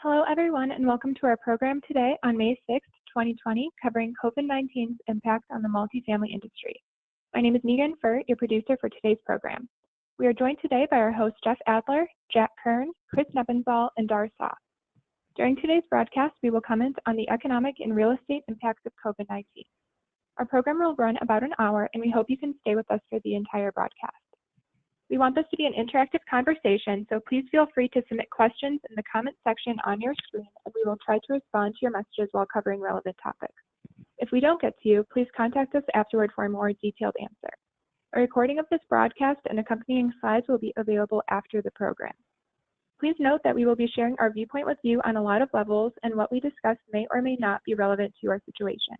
Hello, everyone, and welcome to our program today on May 6th, 2020, covering COVID-19's impact on the multifamily industry. My name is Megan Furt, your producer for today's program. We are joined today by our hosts Jeff Adler, Jack Kern, Chris Nebenzahl, and Dar Saw. During today's broadcast, we will comment on the economic and real estate impacts of COVID-19. Our program will run about an hour, and we hope you can stay with us for the entire broadcast. We want this to be an interactive conversation, so please feel free to submit questions in the comment section on your screen, and we will try to respond to your messages while covering relevant topics. If we don't get to you, please contact us afterward for a more detailed answer. A recording of this broadcast and accompanying slides will be available after the program. Please note that we will be sharing our viewpoint with you on a lot of levels, and what we discuss may or may not be relevant to your situation.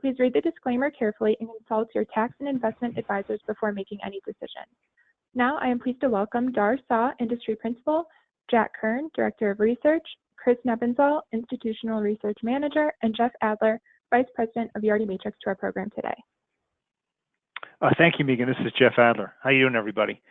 Please read the disclaimer carefully and consult your tax and investment advisors before making any decision. Now, I am pleased to welcome Dar Saw, Industry Principal, Jack Kern, Director of Research, Chris Nebenzahl, Institutional Research Manager, and Jeff Adler, Vice President of Yardi Matrix, to our program today. Thank you, Megan. This is Jeff Adler. How you doing, everybody?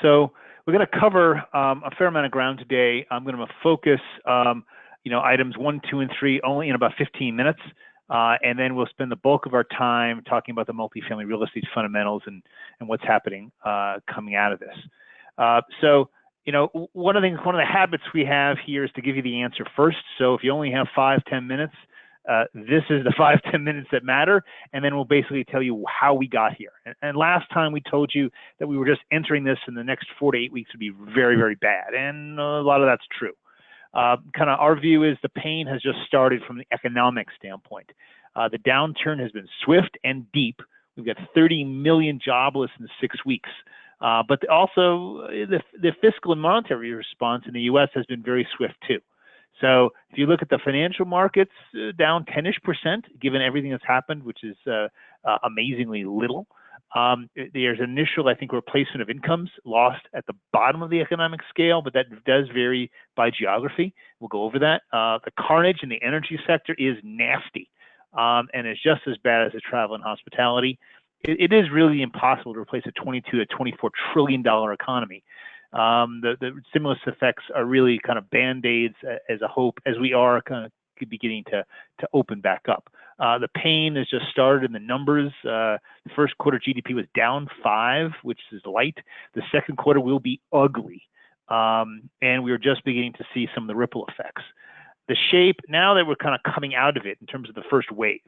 So we're going to cover a fair amount of ground today. I'm going to focus, items 1, 2, and 3 only in about 15 minutes. And then we'll spend the bulk of our time talking about the multifamily real estate fundamentals and what's happening coming out of this. One of the habits we have here is to give you the answer first. So if you only have 5-10 minutes, this is the 5-10 minutes that matter, and then we'll basically tell you how we got here. And last time we told you that we were just entering this, and the next 4 to 8 weeks would be very, very bad, and a lot of that's true. Our view is the pain has just started from the economic standpoint. The downturn has been swift and deep. We've got 30 million jobless in 6 weeks. But also the fiscal and monetary response in the U.S. has been very swift too. So if you look at the financial markets, down 10-ish%, given everything that's happened, which is amazingly little. There's initial, I think, replacement of incomes lost at the bottom of the economic scale, but that does vary by geography. We'll go over that. The carnage in the energy sector is nasty, and it's just as bad as the travel and hospitality. It is really impossible to replace a $22 to $24 trillion economy. The stimulus effects are really kind of band-aids as a hope, as we are kind of beginning to open back up. The pain has just started in the numbers. The first quarter GDP was down 5, which is light. The second quarter will be ugly. And we're just beginning to see some of the ripple effects. The shape, now that we're kind of coming out of it in terms of the first wave,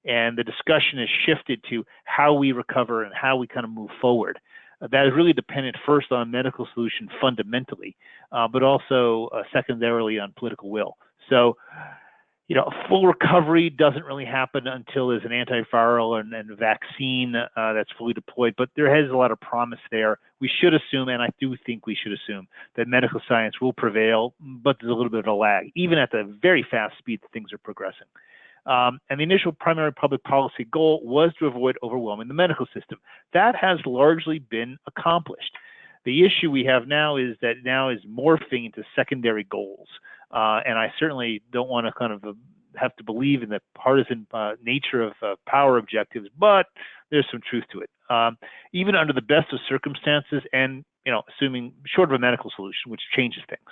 and the discussion has shifted to how we recover and how we kind of move forward. That is really dependent first on a medical solution fundamentally, but also secondarily on political will. So, a full recovery doesn't really happen until there's an antiviral and a vaccine that's fully deployed, but there is a lot of promise there. We should assume, and I do think we should assume, that medical science will prevail, but there's a little bit of a lag, even at the very fast speed that things are progressing. And the initial primary public policy goal was to avoid overwhelming the medical system. That has largely been accomplished. The issue we have now is that now is morphing into secondary goals. And I certainly don't want to kind of have to believe in the partisan nature of power objectives, but there's some truth to it. Even under the best of circumstances and, assuming short of a medical solution, which changes things,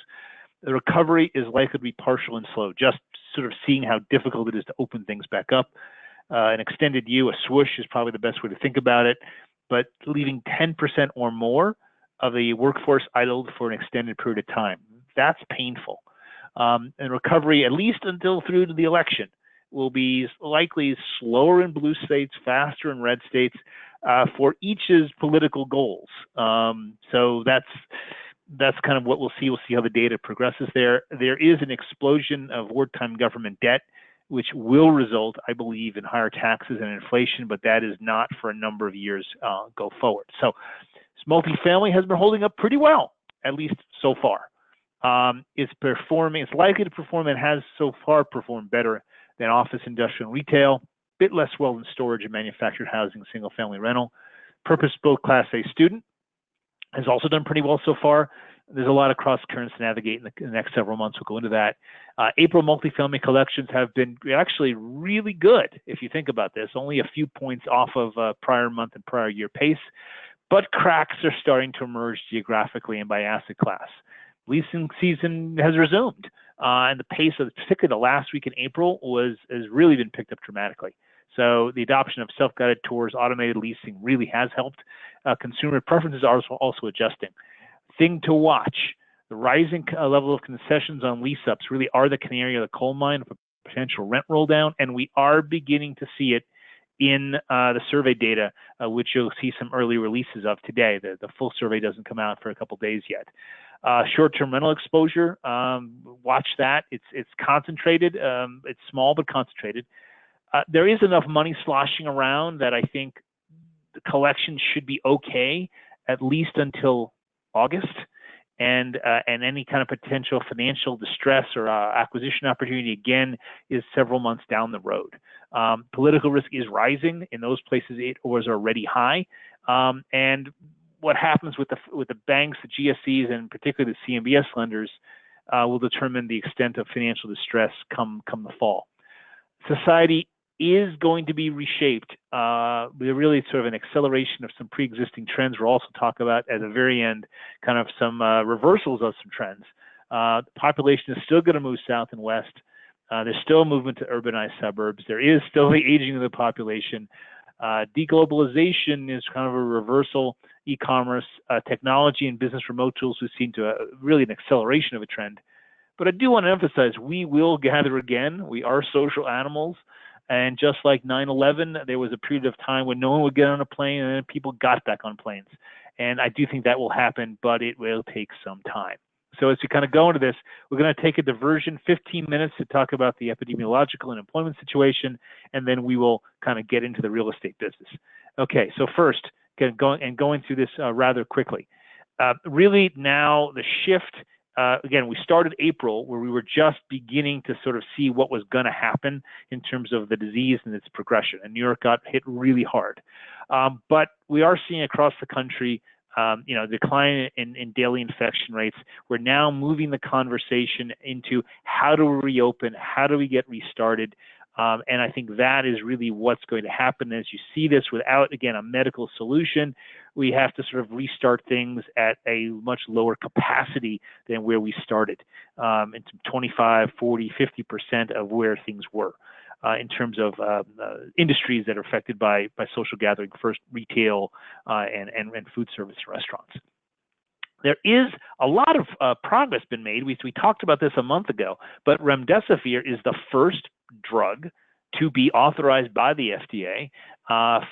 the recovery is likely to be partial and slow, just sort of seeing how difficult it is to open things back up. An extended U, a swoosh, is probably the best way to think about it, but leaving 10% or more of the workforce idled for an extended period of time, that's painful. And recovery, at least until through to the election, will be likely slower in blue states, faster in red states, for each's political goals. So that's kind of what we'll see. We'll see how the data progresses there. There is an explosion of wartime government debt, which will result, I believe, in higher taxes and inflation, but that is not for a number of years go forward. So multifamily has been holding up pretty well, at least so far. It's likely to perform and has so far performed better than office, industrial, and retail, a bit less well than storage and manufactured housing, single family rental. Purpose-built Class A student has also done pretty well so far. There's a lot of cross currents to navigate in the next several months. We'll go into that. April multifamily collections have been actually really good, if you think about this, only a few points off of prior month and prior year pace, but cracks are starting to emerge geographically and by asset class. Leasing season has resumed. and the pace of particularly the last week in April has really been picked up dramatically. So the adoption of self-guided tours, automated leasing really has helped. Consumer preferences are also adjusting. Thing to watch, the rising level of concessions on lease-ups really are the canary of the coal mine of a potential rent roll down, and we are beginning to see it in the survey data, which you'll see some early releases of today. The full survey doesn't come out for a couple days yet. Short-term rental exposure, watch that. It's concentrated. It's small but concentrated. There is enough money sloshing around that I think the collection should be okay at least until August, and any kind of potential financial distress or acquisition opportunity again is several months down the road. Political risk is rising in those places it was already high, and what happens with the banks, the GSEs, and particularly the CMBS lenders will determine the extent of financial distress come the fall. Society is going to be reshaped. We're really sort of an acceleration of some pre-existing trends. We'll also talk about at the very end kind of some reversals of some trends. The population is still going to move south and west. There's still a movement to urbanized suburbs. There is still the aging of the population. Deglobalization is kind of a reversal. E-commerce, technology, and business remote tools we've seen to really an acceleration of a trend. But I do want to emphasize we will gather again. We are social animals. And just like 9/11, there was a period of time when no one would get on a plane, and then people got back on planes. And I do think that will happen, but it will take some time. So as we kind of go into this, we're going to take a diversion, 15 minutes to talk about the epidemiological and employment situation, and then we will kind of get into the real estate business. Okay, so first, going through this rather quickly. Really now the shift, again, we started April where we were just beginning to sort of see what was going to happen in terms of the disease and its progression. And New York got hit really hard. But we are seeing across the country, decline in daily infection rates. We're now moving the conversation into how do we reopen? How do we get restarted? And I think that is really what's going to happen. As you see this without, again, a medical solution, we have to sort of restart things at a much lower capacity than where we started, into 25, 40, 50% of where things were in terms of industries that are affected by social gathering, first retail and food service restaurants. There is a lot of progress been made. We talked about this a month ago, but remdesivir is the first drug to be authorized by the FDA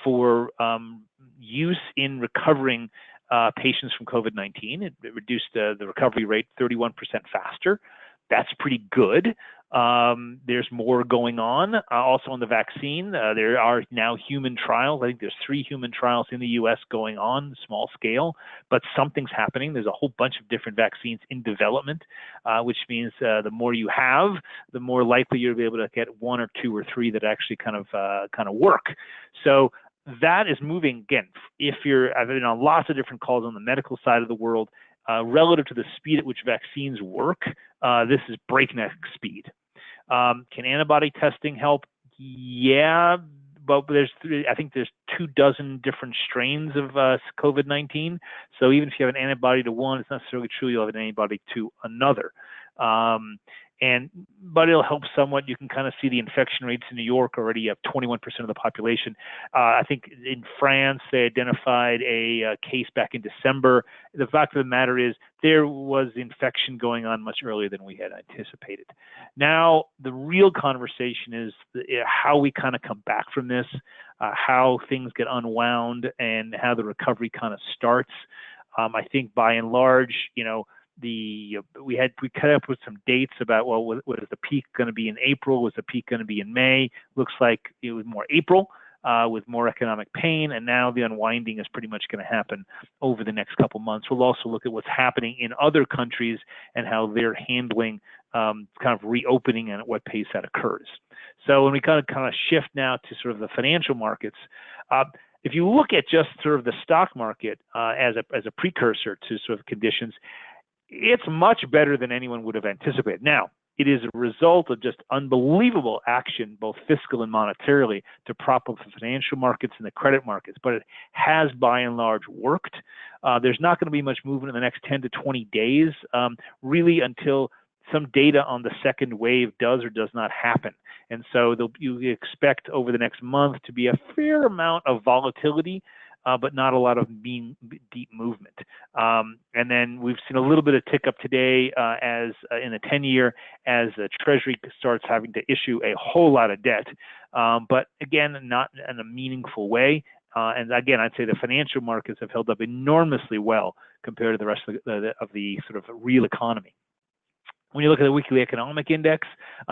for use in recovering patients from COVID-19. It reduced the recovery rate 31% faster. That's pretty good. There's more going on. Also on the vaccine, there are now human trials. I think there's 3 human trials in the U.S. going on, small scale, but something's happening. There's a whole bunch of different vaccines in development, which means the more you have, the more likely you'll be able to get 1 or 2 or 3 that actually kind of work. So that is moving. Again, I've been on lots of different calls on the medical side of the world. Relative to the speed at which vaccines work, this is breakneck speed. Can antibody testing help? Yeah, but I think there's 24 different strains of COVID-19. So even if you have an antibody to one, it's not necessarily true you'll have an antibody to another. But it'll help somewhat. You can kind of see the infection rates in New York already have 21% of the population. I think in France, they identified a case back in December. The fact of the matter is there was infection going on much earlier than we had anticipated. Now, the real conversation is how we kind of come back from this, how things get unwound, and how the recovery kind of starts. I think by and large, we cut up with some dates about, well, what is the peak going to be in April? Was the peak going to be in May? Looks like it was more April with more economic pain, and now the unwinding is pretty much going to happen over the next couple months. We'll also look at what's happening in other countries and how they're handling kind of reopening and at what pace that occurs. So when we kind of shift now to sort of the financial markets, if you look at just sort of the stock market as a precursor to sort of conditions, it's much better than anyone would have anticipated. Now, it is a result of just unbelievable action, both fiscal and monetarily, to prop up the financial markets and the credit markets, but it has by and large worked. There's not going to be much movement in the next 10 to 20 days, really until some data on the second wave does or does not happen. And so you expect over the next month to be a fair amount of volatility, but not a lot of deep movement. And then we've seen a little bit of tick up today as in the 10-year as the Treasury starts having to issue a whole lot of debt, but again, not in a meaningful way. And again, I'd say the financial markets have held up enormously well compared to the rest of the sort of real economy. When you look at the weekly economic index,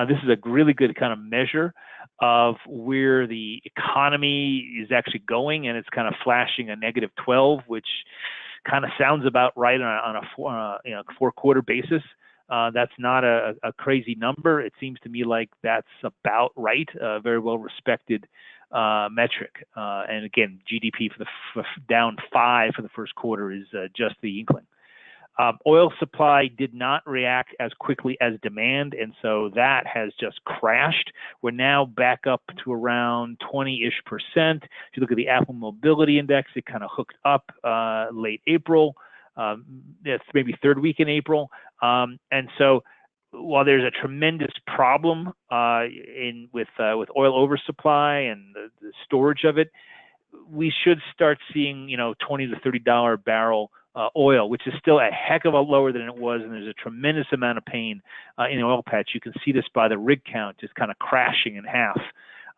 this is a really good kind of measure of where the economy is actually going, and it's kind of flashing a -12, which kind of sounds about right on a 4-quarter basis. That's not a crazy number. It seems to me like that's about right, a very well respected metric. And again, GDP for down 5 for the first quarter is just the inkling. Oil supply did not react as quickly as demand, and so that has just crashed. We're now back up to around 20-ish%. If you look at the Apple Mobility Index, it kind of hooked up late April. It's maybe third week in April. And so while there's a tremendous problem with oil oversupply and the storage of it, we should start seeing $20 to $30 a barrel oil, which is still a heck of a lower than it was, and there's a tremendous amount of pain in the oil patch. You can see this by the rig count just kind of crashing in half.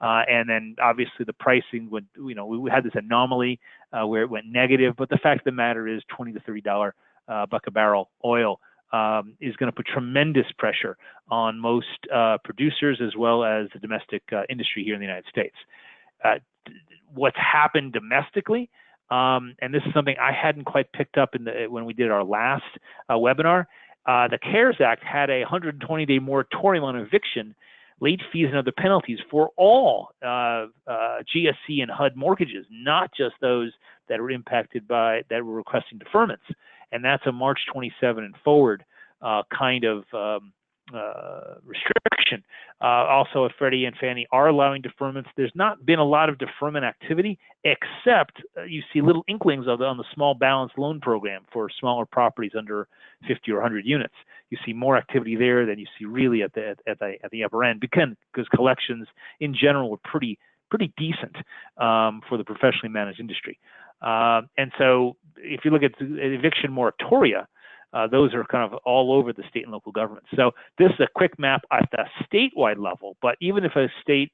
And then obviously the pricing went, we had this anomaly where it went negative, but the fact of the matter is $20 to $30 buck a barrel oil is going to put tremendous pressure on most producers as well as the domestic industry here in the United States. What's happened domestically, and this is something I hadn't quite picked up when we did our last webinar. The CARES Act had a 120-day moratorium on eviction, late fees, and other penalties for all GSE and HUD mortgages, not just those that were impacted that were requesting deferments. And that's a March 27 and forward kind of restriction. Also, if Freddie and Fannie are allowing deferments, there's not been a lot of deferment activity, except you see little inklings of it on the small balance loan program for smaller properties under 50 or 100 units. You see more activity there than you see really at the upper end, because collections in general were pretty decent for the professionally managed industry. And so if you look at eviction moratoria, those are kind of all over the state and local governments. So this is a quick map at the statewide level. But even if a state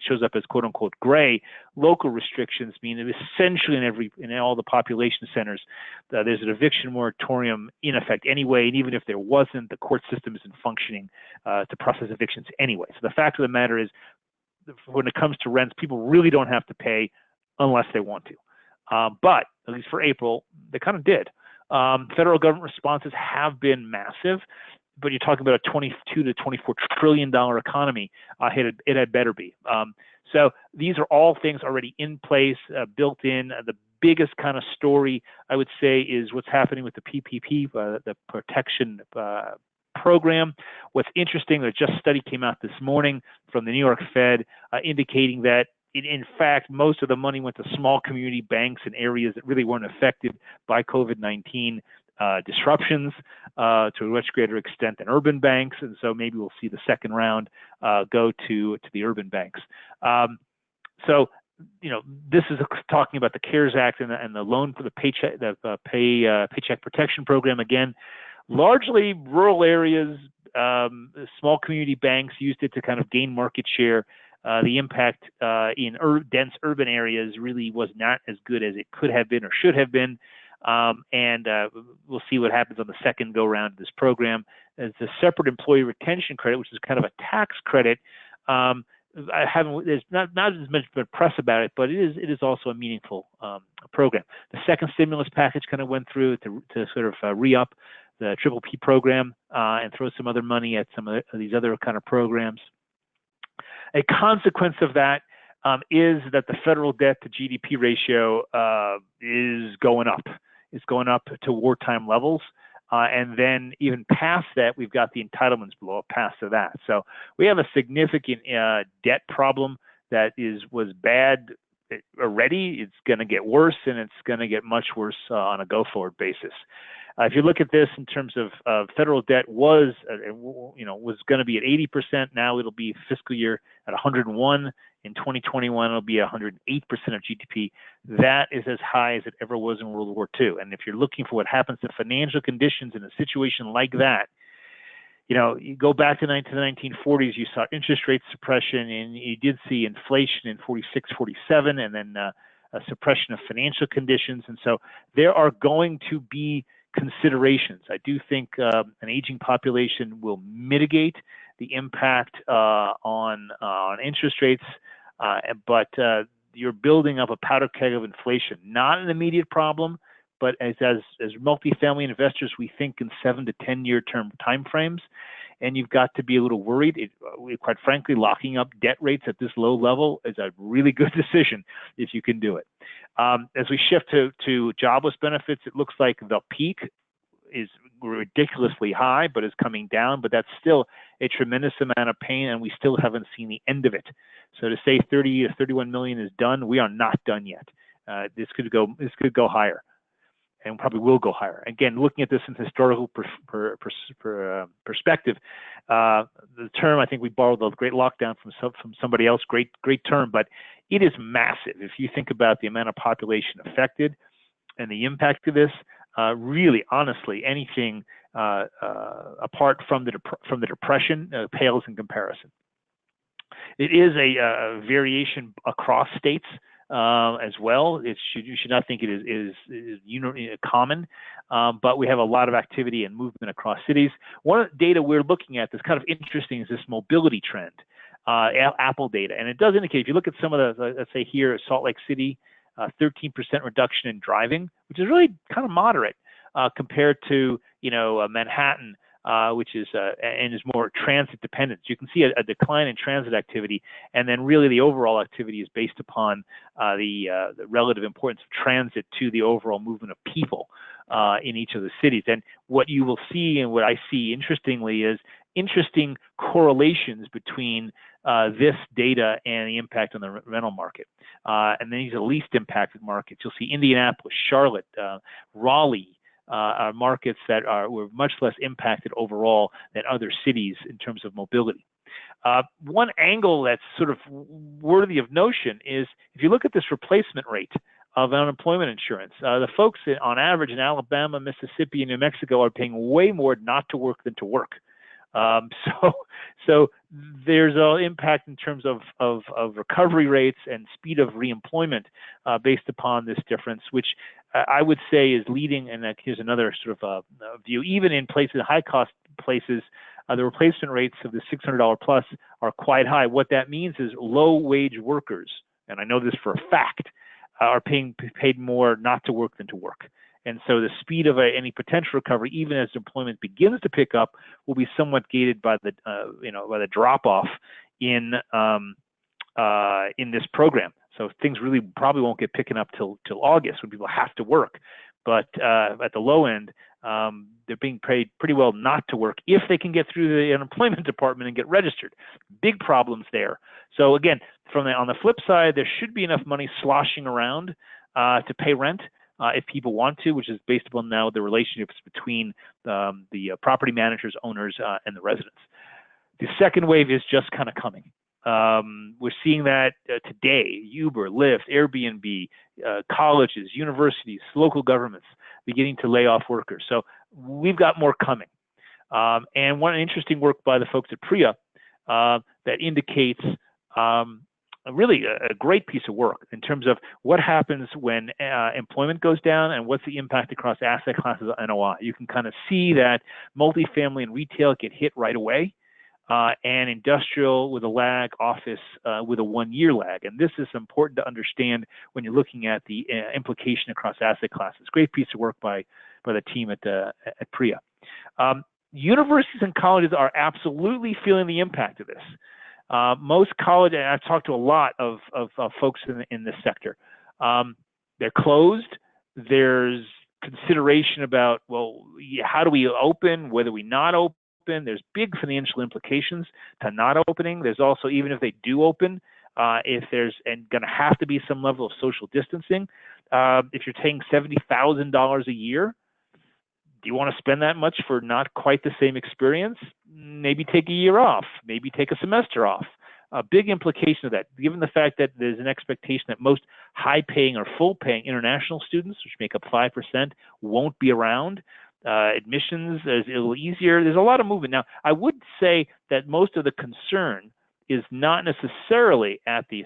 shows up as "quote unquote" gray, local restrictions mean that essentially in all the population centers, there's an eviction moratorium in effect anyway. And even if there wasn't, the court system isn't functioning to process evictions anyway. So the fact of the matter is, when it comes to rents, people really don't have to pay unless they want to. But at least for April, they kind of did. Federal government responses have been massive, but you're talking about a $22 to $24 trillion economy. It had better be. So these are all things already in place, built in. The biggest kind of story, I would say, is what's happening with the PPP, the protection program. What's interesting, a study came out this morning from the New York Fed indicating that in fact, most of the money went to small community banks in areas that really weren't affected by COVID-19 disruptions to a much greater extent than urban banks. And so maybe we'll see the second round go to the urban banks. So this is talking about the CARES Act and the loan for the Paycheck Protection Program. Again, largely rural areas, small community banks used it to kind of gain market share. The impact in dense urban areas really was not as good as it could have been or should have been. And we'll see what happens on the second go-round of this program. It's a separate employee retention credit, which is kind of a tax credit. There's not as much press about it, but it is also a meaningful program. The second stimulus package kind of went through to sort of re-up the PPP program and throw some other money at some of these other kind of programs. A consequence of that is that the federal debt to GDP ratio is going up. It's going up to wartime levels. And then even past that, we've got the entitlements below past of that. So we have a significant debt problem that was bad already. It's going to get worse, and it's going to get much worse on a go-forward basis. If you look at this in terms of federal debt was going to be at 80%. Now it'll be fiscal year at 101. In 2021, it'll be 108% of GDP. That is as high as it ever was in World War II. And if you're looking for what happens to financial conditions in a situation like that, you go back to the 1940s, you saw interest rate suppression, and you did see inflation in 46, 47, and then a suppression of financial conditions. And so there are going to be considerations. I do think an aging population will mitigate the impact on interest rates, but you're building up a powder keg of inflation. Not an immediate problem, but as multifamily investors, we think in 7 to 10 year term timeframes, and you've got to be a little worried. Quite frankly, locking up debt rates at this low level is a really good decision if you can do it. As we shift to jobless benefits, it looks like the peak is ridiculously high, but is coming down. But that's still a tremendous amount of pain, and we still haven't seen the end of it. So to say 30 to 31 million is done, we are not done yet. This could go higher, and probably will go higher. Again, looking at this in historical perspective, the term, I think we borrowed the Great Lockdown from somebody else, great term, but it is massive. If you think about the amount of population affected and the impact of this, really, honestly, anything apart from the Depression pales in comparison. It is a variation across states. As well, you should not think it is common, but we have a lot of activity and movement across cities. One of the data we're looking at that's kind of interesting is this mobility trend, Apple data, and it does indicate, if you look at some of the, let's say here, Salt Lake City, 13% reduction in driving, which is really kind of moderate compared to Manhattan, which is and is more transit dependent. You can see a decline in transit activity, and then really the overall activity is based upon the relative importance of transit to the overall movement of people in each of the cities. And what you will see, and what I see interestingly, is interesting correlations between this data and the impact on the rental market. And then these are the least impacted markets. You'll see Indianapolis, Charlotte, Raleigh, are markets that were much less impacted overall than other cities in terms of mobility. One angle that's sort of worthy of notion is if you look at this replacement rate of unemployment insurance, the folks on average in Alabama, Mississippi, and New Mexico are paying way more not to work than to work. So there's an impact in terms of recovery rates and speed of reemployment based upon this difference, which I would say is leading. And here's another sort of view. Even in places, high-cost places, the replacement rates of the $600 plus are quite high. What that means is low-wage workers, and I know this for a fact, are paid more not to work than to work. And so the speed of any potential recovery, even as employment begins to pick up, will be somewhat gated by the by the drop-off in this program. So things really probably won't get picking up till August when people have to work. But at the low end, they're being paid pretty well not to work if they can get through the unemployment department and get registered. Big problems there. So again, on the flip side, there should be enough money sloshing around to pay rent if people want to, which is based upon now the relationships between the property managers, owners, and the residents. The second wave is just kind of coming. We're seeing that today. Uber, Lyft, Airbnb, colleges, universities, local governments beginning to lay off workers. So we've got more coming. And one interesting work by the folks at PREA that indicates really a great piece of work in terms of what happens when employment goes down and what's the impact across asset classes of NOI. You can kind of see that multifamily and retail get hit right away. And industrial with a lag, office with a 1-year lag. And this is important to understand when you're looking at the implication across asset classes. Great piece of work by the team at PREA. Universities and colleges are absolutely feeling the impact of this. Most college, and I've talked to a lot of folks in this sector, they're closed. There's consideration about, well, how do we open, whether we not open? There's big financial implications to not opening. There's also, even if they do open, if there's going to have to be some level of social distancing. If you're paying $70,000 a year, do you want to spend that much for not quite the same experience? Maybe take a year off, maybe take a semester off. A big implication of that, given the fact that there's an expectation that most high-paying or full-paying international students, which make up 5%, won't be around. Admissions is a little easier. There's a lot of movement. Now, I would say that most of the concern is not necessarily at the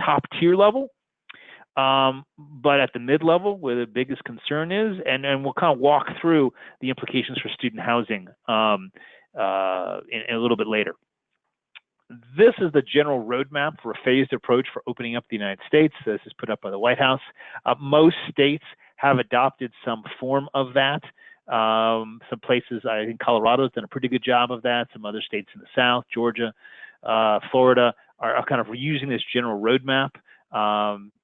top tier level, but at the mid-level, where the biggest concern is, and we'll kind of walk through the implications for student housing in a little bit later. This is the general roadmap for a phased approach for opening up the United States. This is put up by the White House. Most states have adopted some form of that. Some places, I think Colorado's done a pretty good job of that. Some other states in the South, Georgia, Florida, are kind of reusing this general roadmap.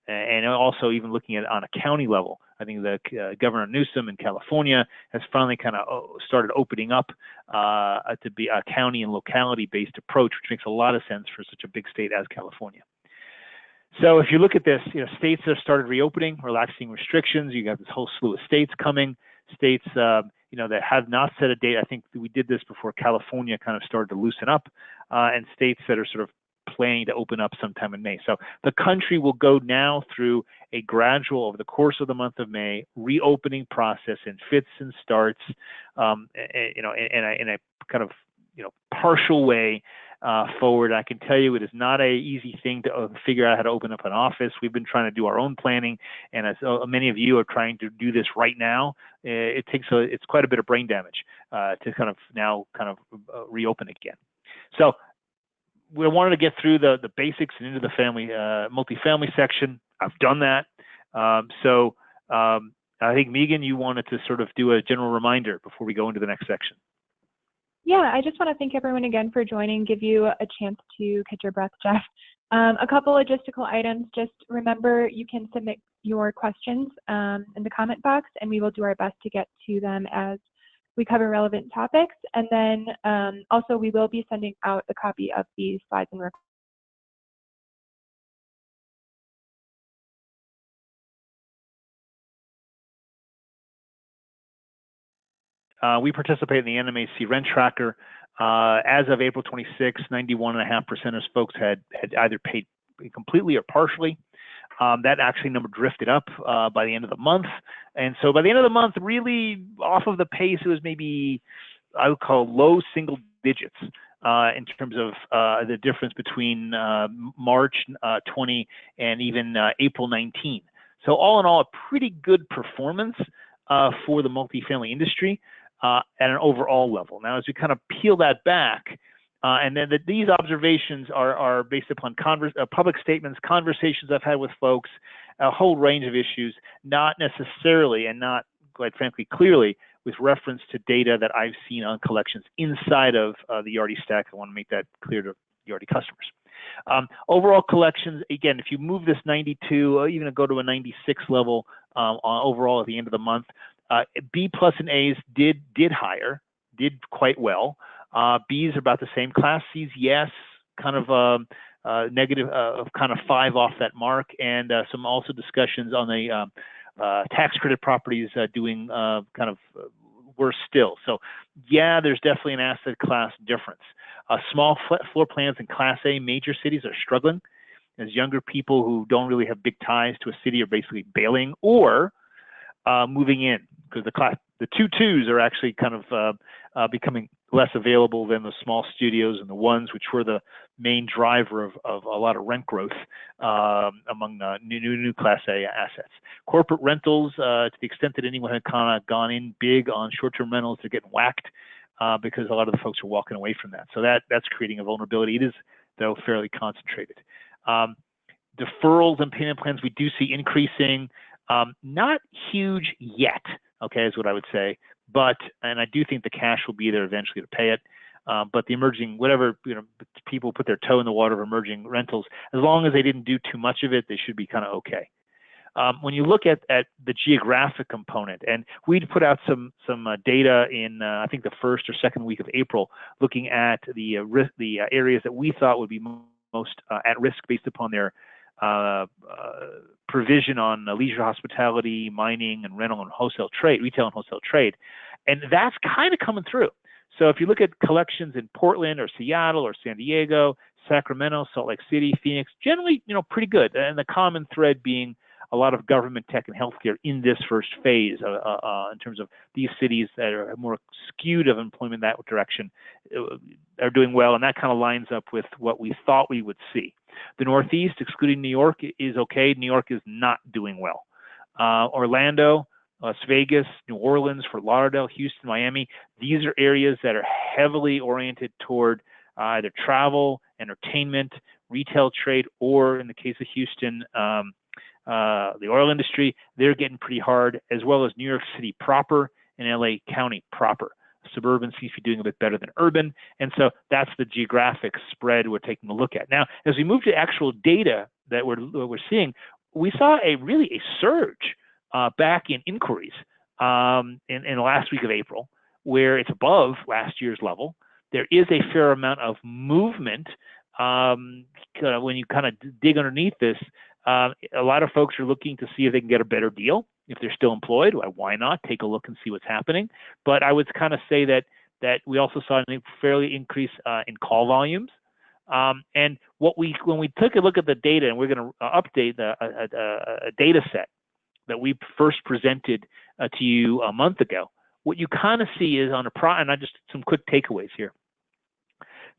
And also even looking at it on a county level. I think the Governor Newsom in California has finally kind of started opening up to be a county and locality-based approach, which makes a lot of sense for such a big state as California. So if you look at this, states that have started reopening, relaxing restrictions, you got this whole slew of states coming. States, that have not set a date. I think we did this before California kind of started to loosen up, and states that are sort of planning to open up sometime in May. So the country will go now through a gradual, over the course of the month of May, reopening process in fits and starts, in a kind of partial way forward. I can tell you it is not an easy thing to figure out how to open up an office. We've been trying to do our own planning, and as many of you are trying to do this right now, it's quite a bit of brain damage to kind of reopen again. So we wanted to get through the basics and into the multifamily section. I've done that. So I think, Megan, you wanted to sort of do a general reminder before we go into the next section. Yeah, I just want to thank everyone again for joining, give you a chance to catch your breath, Jeff. A couple logistical items. Just remember, you can submit your questions in the comment box, and we will do our best to get to them as we cover relevant topics. And then also we will be sending out a copy of these slides and recordings. We participate in the NMHC Rent Tracker. As of April 26, 91.5% of folks had either paid completely or partially. That actually number drifted up by the end of the month. And so by the end of the month, really off of the pace, it was maybe, I would call, low single digits in terms of the difference between March 20 and even April 19. So all in all, a pretty good performance for the multifamily industry at an overall level. Now, as we kind of peel that back, and then these observations are based upon public statements, conversations I've had with folks, a whole range of issues, not necessarily and not, quite frankly, clearly with reference to data that I've seen on collections inside of the Yardi stack. I want to make that clear to Yardi customers. Overall collections, again, if you move this 92, or even go to a 96 level overall at the end of the month, B plus and A's did higher, did quite well. B's are about the same. Class C's, yes, kind of negative, kind of 5 off that mark, and some also discussions on the tax credit properties doing kind of worse still. So yeah, there's definitely an asset class difference. Small floor plans in Class A major cities are struggling, as younger people who don't really have big ties to a city are basically bailing or moving in, because the 2-2s are actually kind of becoming less available than the small studios and the ones which were the main driver of a lot of rent growth among new Class A assets. Corporate rentals, to the extent that anyone had kind of gone in big on short-term rentals, they're getting whacked because a lot of the folks are walking away from that. So that's creating a vulnerability. It is, though, fairly concentrated. Deferrals and payment plans we do see increasing. Not huge yet, okay, is what I would say. And I do think the cash will be there eventually to pay it. But the emerging, whatever, people put their toe in the water of emerging rentals, as long as they didn't do too much of it, they should be kind of okay. When you look at the geographic component, and we'd put out some data in, I think, the first or second week of April, looking at the areas that we thought would be most at risk based upon their provision on leisure hospitality, mining, and rental and wholesale trade, retail and wholesale trade. And that's kind of coming through. So if you look at collections in Portland or Seattle or San Diego, Sacramento, Salt Lake City, Phoenix, generally, pretty good. And the common thread being a lot of government, tech, and healthcare in this first phase in terms of these cities that are more skewed of employment that direction are doing well. And that kind of lines up with what we thought we would see. The Northeast, excluding New York, is okay. New York is not doing well. Orlando, Las Vegas, New Orleans, Fort Lauderdale, Houston, Miami, these are areas that are heavily oriented toward either travel, entertainment, retail trade, or in the case of Houston, the oil industry. They're getting pretty hard, as well as New York City proper and LA County proper. Suburban seems to be doing a bit better than urban. And so that's the geographic spread we're taking a look at. Now, as we move to actual data that we're seeing, we saw a surge back in inquiries in the last week of April, where it's above last year's level. There is a fair amount of movement. When you kind of dig underneath this, a lot of folks are looking to see if they can get a better deal. If they're still employed, why not? Take a look and see what's happening. But I would kind of say that we also saw a fairly increase in call volumes. And when we took a look at the data, and we're going to update a data set that we first presented to you a month ago, what you kind of see is and I just some quick takeaways here.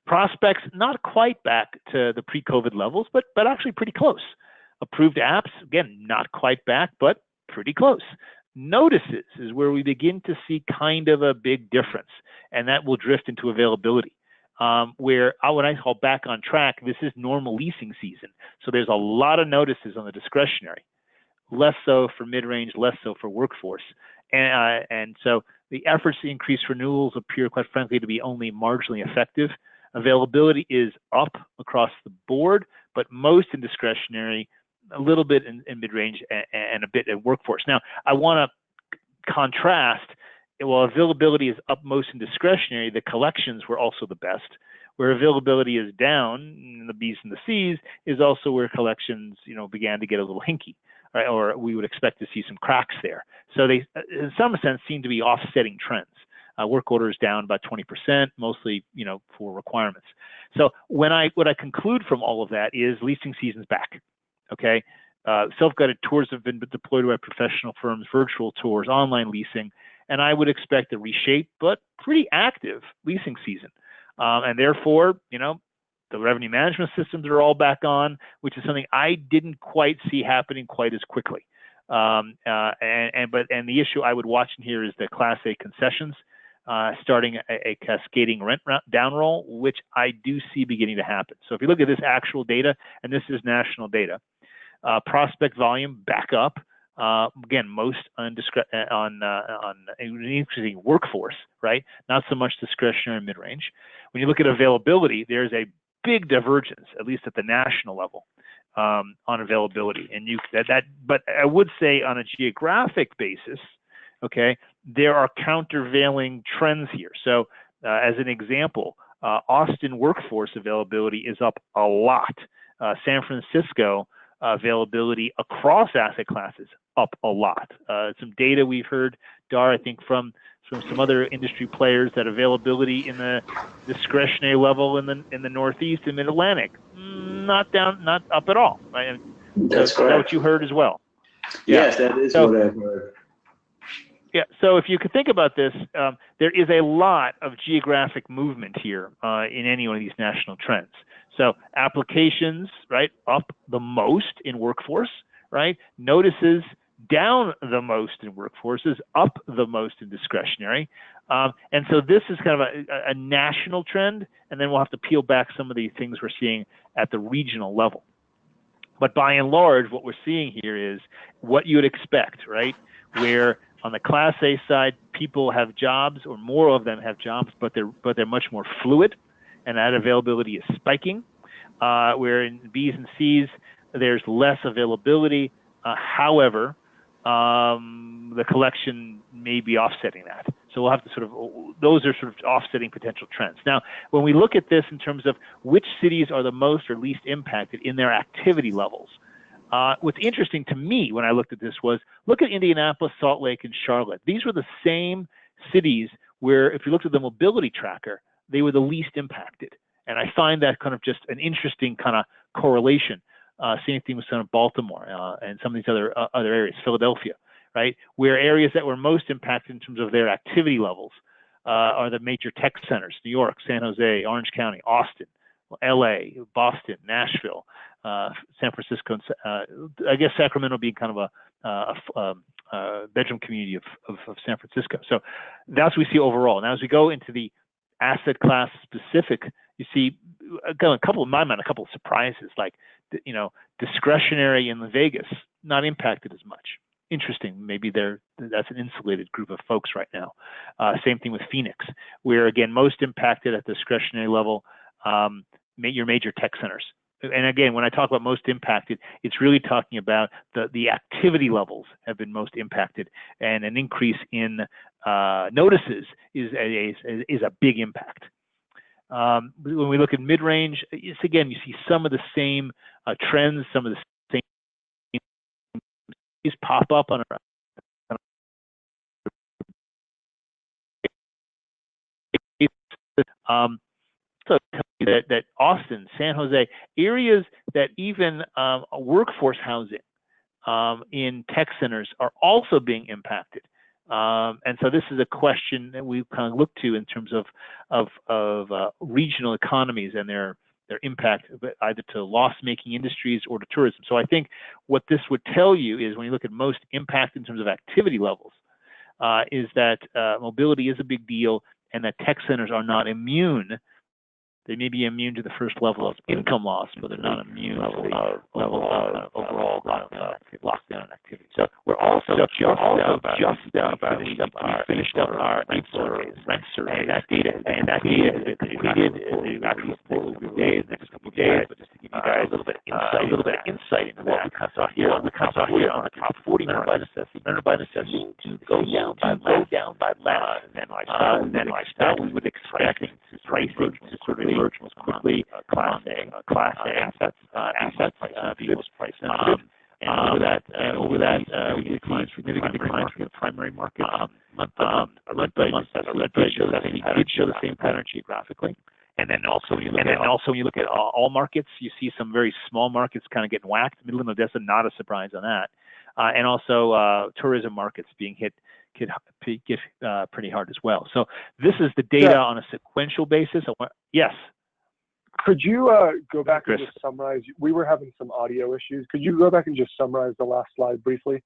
Prospects not quite back to the pre-COVID levels, but actually pretty close. Approved apps, again, not quite back, but pretty close. Notices is where we begin to see kind of a big difference, and that will drift into availability. Where when I call back on track, this is normal leasing season. So there's a lot of notices on the discretionary, less so for mid-range, less so for workforce. And so the efforts to increase renewals appear, quite frankly, to be only marginally effective. Availability is up across the board, but most in discretionary, a little bit in mid-range, and a bit in workforce. Now, I want to contrast, while availability is up most in discretionary, the collections were also the best. Where availability is down, in the B's and the C's, is also where collections, began to get a little hinky, right? Or we would expect to see some cracks there. So they, in some sense, seem to be offsetting trends. Work orders down about 20%, mostly, for requirements. So what I conclude from all of that is leasing season's back. Okay, self-guided tours have been deployed by professional firms, virtual tours, online leasing, and I would expect a reshaped but pretty active leasing season. And therefore, the revenue management systems are all back on, which is something I didn't quite see happening quite as quickly. And the issue I would watch in here is the Class A concessions. Starting a cascading rent down roll, which I do see beginning to happen. So if you look at this actual data, and this is national data, prospect volume back up. Again, most on increasing workforce, right? Not so much discretionary mid-range. When you look at availability, there's a big divergence, at least at the national level, on availability. And but I would say on a geographic basis, okay, there are countervailing trends here. So as an example, Austin workforce availability is up a lot. San Francisco availability across asset classes up a lot. Some data we've heard, Dar, I think from some other industry players, that availability in the discretionary level in the Northeast and Mid-Atlantic, not up at all. Right? That's correct. Is that what you heard as well? Yes, that is what I've heard. Yeah, so if you could think about this, there is a lot of geographic movement here in any one of these national trends. So applications, right, up the most in workforce, right? Notices down the most in workforces, up the most in discretionary. And so this is kind of a national trend, and then we'll have to peel back some of the things we're seeing at the regional level. But by and large, what we're seeing here is what you would expect, right? Where on the Class A side, people have jobs, or more of them have jobs, but they're much more fluid, and that availability is spiking. Where in B's and C's, there's less availability. However, the collection may be offsetting that. So we'll have to sort of, those are sort of offsetting potential trends. Now, when we look at this in terms of which cities are the most or least impacted in their activity levels, what's interesting to me when I looked at this was, look at Indianapolis, Salt Lake, and Charlotte. These were the same cities where, if you looked at the mobility tracker, they were the least impacted. And I find that kind of just an interesting kind of correlation. Same thing with some of Baltimore and some of these other areas, Philadelphia, right? Where areas that were most impacted in terms of their activity levels are the major tech centers: New York, San Jose, Orange County, Austin, LA, Boston, Nashville, San Francisco, I guess Sacramento being kind of a bedroom community of San Francisco. So that's what we see overall. Now, as we go into the asset class specific, you see a couple of surprises, like, discretionary in Vegas, not impacted as much. Interesting. Maybe that's an insulated group of folks right now. Same thing with Phoenix, where, again, most impacted at the discretionary level, your major tech centers. And again, when I talk about most impacted, it's really talking about the activity levels have been most impacted, and an increase in notices is a big impact. When we look at mid-range, again, you see some of the same trends, some of the same things pop up on so tell you that Austin, San Jose, areas that even workforce housing in tech centers are also being impacted. And so this is a question that we kind of look to in terms of regional economies and their impact either to loss-making industries or to tourism. So I think what this would tell you is, when you look at most impact in terms of activity levels, is that mobility is a big deal, and that tech centers are not immune. They may be immune to the first level of income loss, but they're not immune to the level of overall lockdown activity. So we're also finished up our rent surveys, and that data is completed in the next couple of days. But just to give you guys a little bit of insight into what we saw here on the top 40 rented by necessity to go down by less than lifestyle. We would expect pricing to sort of emerge most quickly. Class A assets, vehicles price sensitive. And over that, we declined significant declines from the primary market. Month by month, did show the same pattern geographically. And then also when you look at all markets, you see some very small markets kind of getting whacked. Midland, Odessa, not a surprise on that. And also tourism markets being hit pretty hard as well. So this is the data on a sequential basis. Yes. Could you go back and just summarize? We were having some audio issues. Could you go back and just summarize the last slide briefly?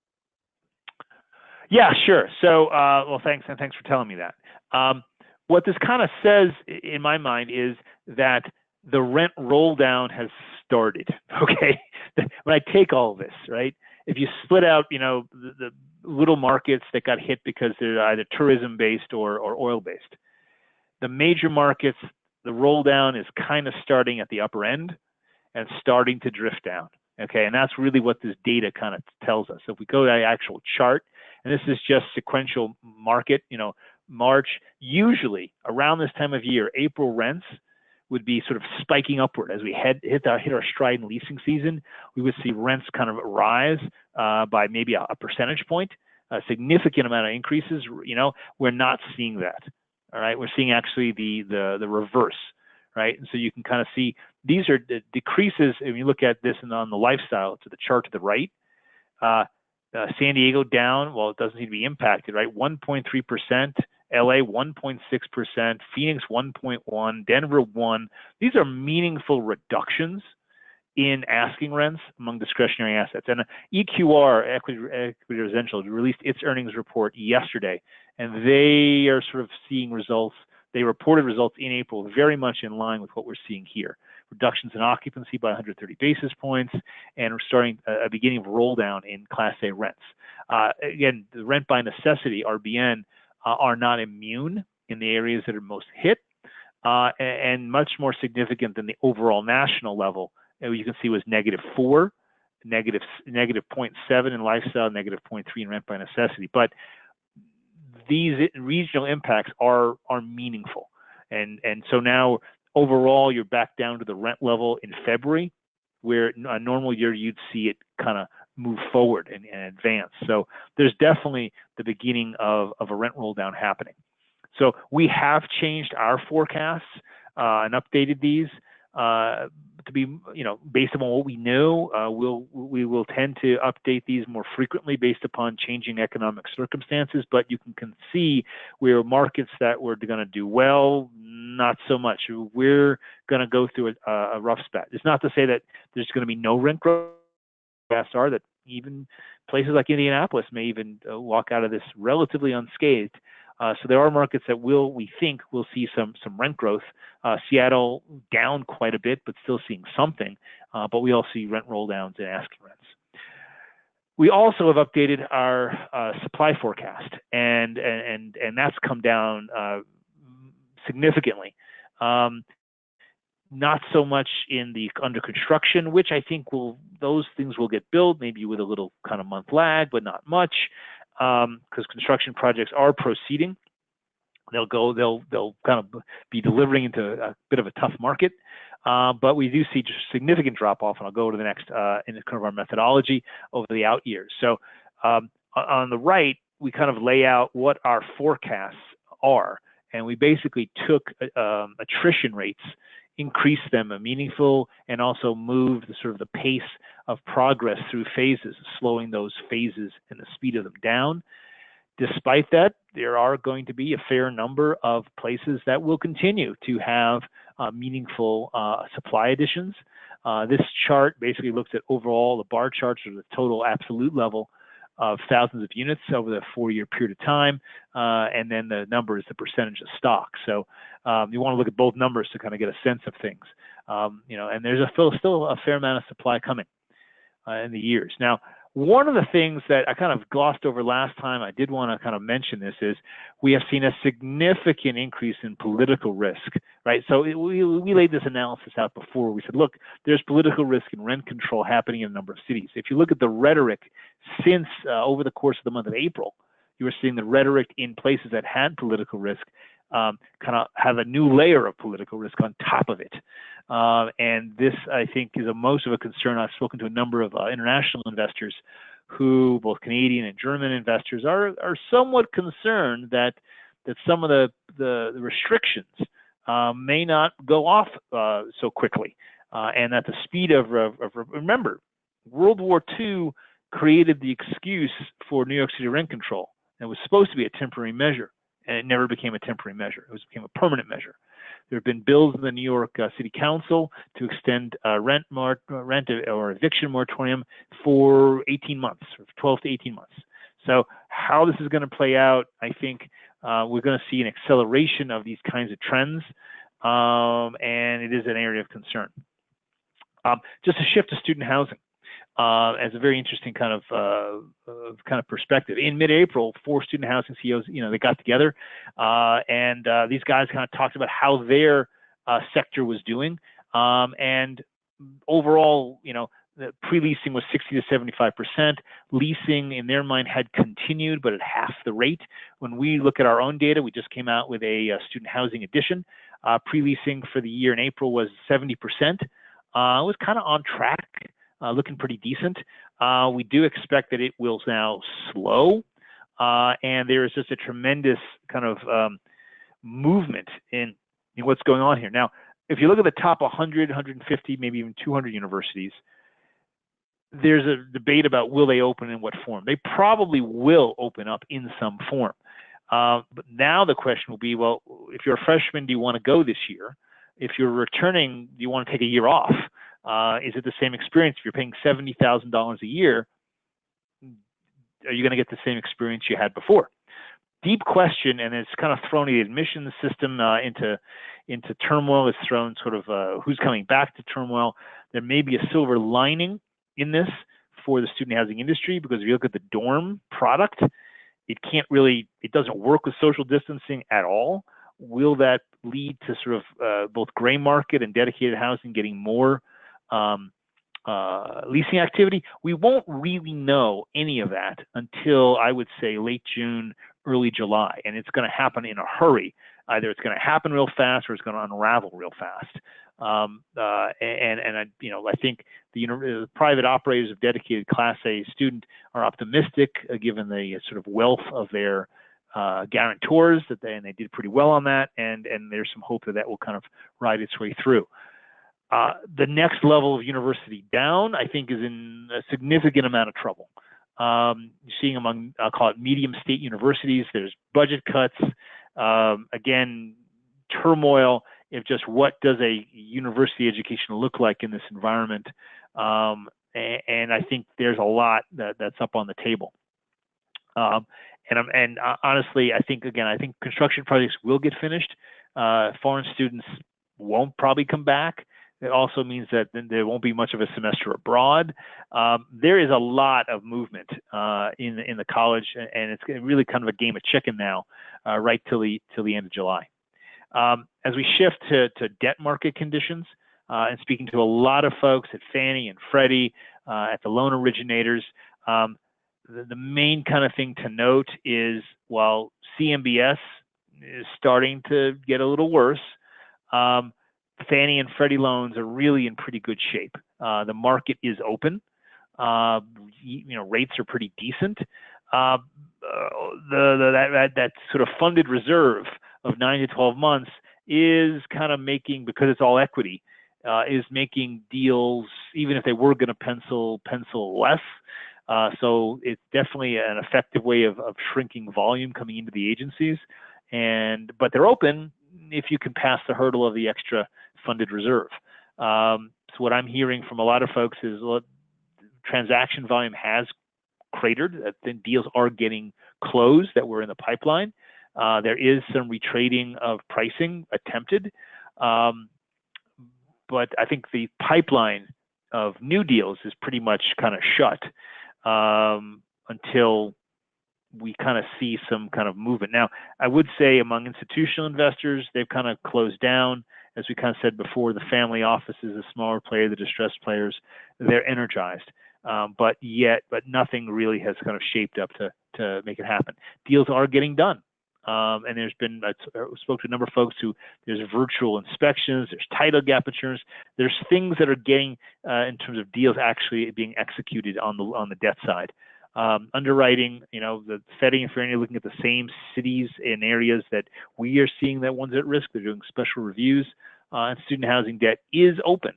Yeah, sure. So, well, thanks for telling me that. What this kind of says in my mind is that the rent roll down has started. Okay, when I take all this, right? If you split out, the little markets that got hit because they're either tourism based or oil based, the major markets, the roll down is kind of starting at the upper end and starting to drift down. Okay, and that's really what this data kind of tells us. So if we go to the actual chart, and this is just sequential market, March, usually around this time of year, April rents would be sort of spiking upward as we hit our stride in leasing season. We would see rents kind of rise by maybe a percentage point, a significant amount of increases. We're not seeing that. All right, we're seeing actually the reverse, right? And so you can kind of see these are the decreases. If you look at this and on the lifestyle to the chart to the right, San Diego down. Well, it doesn't seem to be impacted, right? 1.3%. LA 1.6%, Phoenix 1.1%, Denver 1%. These are meaningful reductions in asking rents among discretionary assets. And EQR, Equity Residential, released its earnings report yesterday, and they are sort of seeing results. They reported results in April very much in line with what we're seeing here. Reductions in occupancy by 130 basis points, and we're starting a beginning of roll down in Class A rents. Again, the rent by necessity, RBN, are not immune in the areas that are most hit, and much more significant than the overall national level. You can see was -4, -0.7 in lifestyle, -0.3 in rent by necessity. But these regional impacts are meaningful. And so now overall, you're back down to the rent level in February, where a normal year you'd see it kind of move forward and advance. So there's definitely the beginning of a rent roll down happening. So we have changed our forecasts and updated these to be, based upon what we know. We will tend to update these more frequently based upon changing economic circumstances. But you can see where markets that were going to do well, not so much. We're going to go through a rough spot. It's not to say that there's going to be no rent growth. Are that even places like Indianapolis may even walk out of this relatively unscathed. So there are markets that we think will see some rent growth. Seattle down quite a bit, but still seeing something. But we also see rent roll downs and asking rents. We also have updated our supply forecast, and that's come down significantly. Not so much in the under construction, which I think those things will get built, maybe with a little kind of month lag, but not much, because construction projects are proceeding. They'll kind of be delivering into a bit of a tough market, but we do see just significant drop off, and I'll go to the next in kind of our methodology over the out years. So on the right, we kind of lay out what our forecasts are, and we basically took attrition rates, increase them a meaningful, and also move the pace of progress through phases, slowing those phases and the speed of them down. Despite that, there are going to be a fair number of places that will continue to have meaningful supply additions. This chart basically looks at overall, the bar charts are the total absolute level of thousands of units over the 4-year period of time, and then the number is the percentage of stock. So you want to look at both numbers to kind of get a sense of things. And there's still a fair amount of supply coming in the years. Now, one of the things that I kind of glossed over last time, I did want to kind of mention this, is we have seen a significant increase in political risk, right? So we laid this analysis out before. We said, look, there's political risk and rent control happening in a number of cities. If you look at the rhetoric since over the course of the month of April, you were seeing the rhetoric in places that had political risk kind of have a new layer of political risk on top of it. And this, I think, is most of a concern. I've spoken to a number of international investors who, both Canadian and German investors, are somewhat concerned that some of the restrictions may not go off so quickly, and that the speed of remember, World War II created the excuse for New York City rent control. It was supposed to be a temporary measure, and it never became a temporary measure. It became a permanent measure. There have been bills in the New York City Council to extend rent or eviction moratorium for 18 months, or 12 to 18 months. So how this is going to play out, I think we're going to see an acceleration of these kinds of trends, and it is an area of concern. Just a shift to student housing. As a very interesting kind of perspective. In mid-April, 4 student housing CEOs, they got together, and these guys kind of talked about how their sector was doing. And overall, the pre-leasing was 60 to 75%. Leasing, in their mind, had continued, but at half the rate. When we look at our own data, we just came out with a student housing edition. Pre-leasing for the year in April was 70%. It was kind of on track. Looking pretty decent. We do expect that it will now slow, and there is just a tremendous kind of movement in what's going on here. Now, if you look at the top 100, 150, maybe even 200 universities, there's a debate about will they open in what form. They probably will open up in some form. But now the question will be, well, if you're a freshman, do you want to go this year? If you're returning, do you want to take a year off? Is it the same experience? If you're paying $70,000 a year, are you going to get the same experience you had before? Deep question, and it's kind of thrown the admissions system into turmoil. It's thrown sort of who's coming back to turmoil. There may be a silver lining in this for the student housing industry, because if you look at the dorm product, it doesn't work with social distancing at all. Will that lead to sort of both gray market and dedicated housing getting more leasing activity? We won't really know any of that until, I would say, late June, early July, and it's going to happen in a hurry. Either it's going to happen real fast or it's going to unravel real fast. I think the private operators of dedicated Class A student are optimistic, given the sort of wealth of their guarantors, and they did pretty well on that, and there's some hope that will kind of ride its way through. The next level of university down, I think, is in a significant amount of trouble. You're seeing among, I'll call it medium state universities, there's budget cuts, again, turmoil of just what does a university education look like in this environment. And I think there's a lot that's up on the table. Honestly, I think construction projects will get finished. Foreign students won't probably come back. It also means that there won't be much of a semester abroad. There is a lot of movement in the college, and it's really kind of a game of chicken now, right till the end of July. As we shift to debt market conditions, and speaking to a lot of folks at Fannie and Freddie, at the loan originators, the main kind of thing to note is while CMBS is starting to get a little worse, Fannie and Freddie loans are really in pretty good shape. The market is open. Rates are pretty decent. That sort of funded reserve of 9 to 12 months is kind of making, because it's all equity, is making deals, even if they were going to pencil less. So it's definitely an effective way of shrinking volume coming into the agencies. But they're open if you can pass the hurdle of the extra funded reserve. So what I'm hearing from a lot of folks is transaction volume has cratered. The deals are getting closed that were in the pipeline. There is some retrading of pricing attempted. But I think the pipeline of new deals is pretty much kind of shut until we kind of see some kind of movement. Now, I would say among institutional investors, they've kind of closed down. As we kind of said before, the family offices, the smaller player, the distressed players, they're energized. But nothing really has kind of shaped up to make it happen. Deals are getting done. And there's been, I spoke to a number of folks there's virtual inspections, there's title gap insurance, there's things that are getting, in terms of deals actually being executed on the debt side. Underwriting, the Freddie and Fannie are looking at the same cities and areas that we are seeing that one's at risk. They're doing special reviews, and student housing debt is open,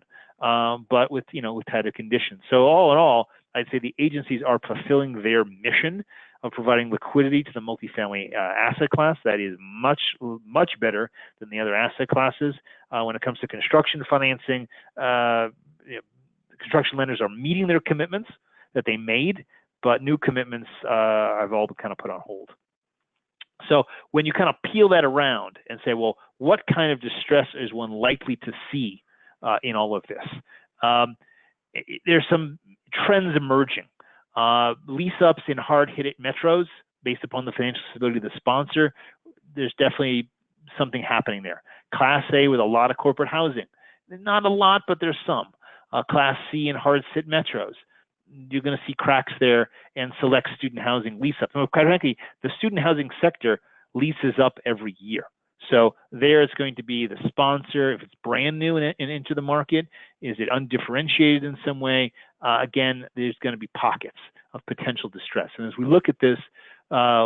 but with tighter conditions. So all in all, I'd say the agencies are fulfilling their mission of providing liquidity to the multifamily asset class. That is much, much better than the other asset classes. When it comes to construction financing, construction lenders are meeting their commitments that they made, but new commitments have all been kind of put on hold. So when you kind of peel that around and say, well, what kind of distress is one likely to see in all of this? There's some trends emerging. Lease-ups in hard-hit metros based upon the financial stability of the sponsor. There's definitely something happening there. Class A with a lot of corporate housing. Not a lot, but there's some. Class C in hard-hit metros. You're going to see cracks there, and select student housing lease-ups. Quite frankly, the student housing sector leases up every year. So there it's going to be the sponsor, if it's brand new and into the market, is it undifferentiated in some way? Again, there's going to be pockets of potential distress. And as we look at this,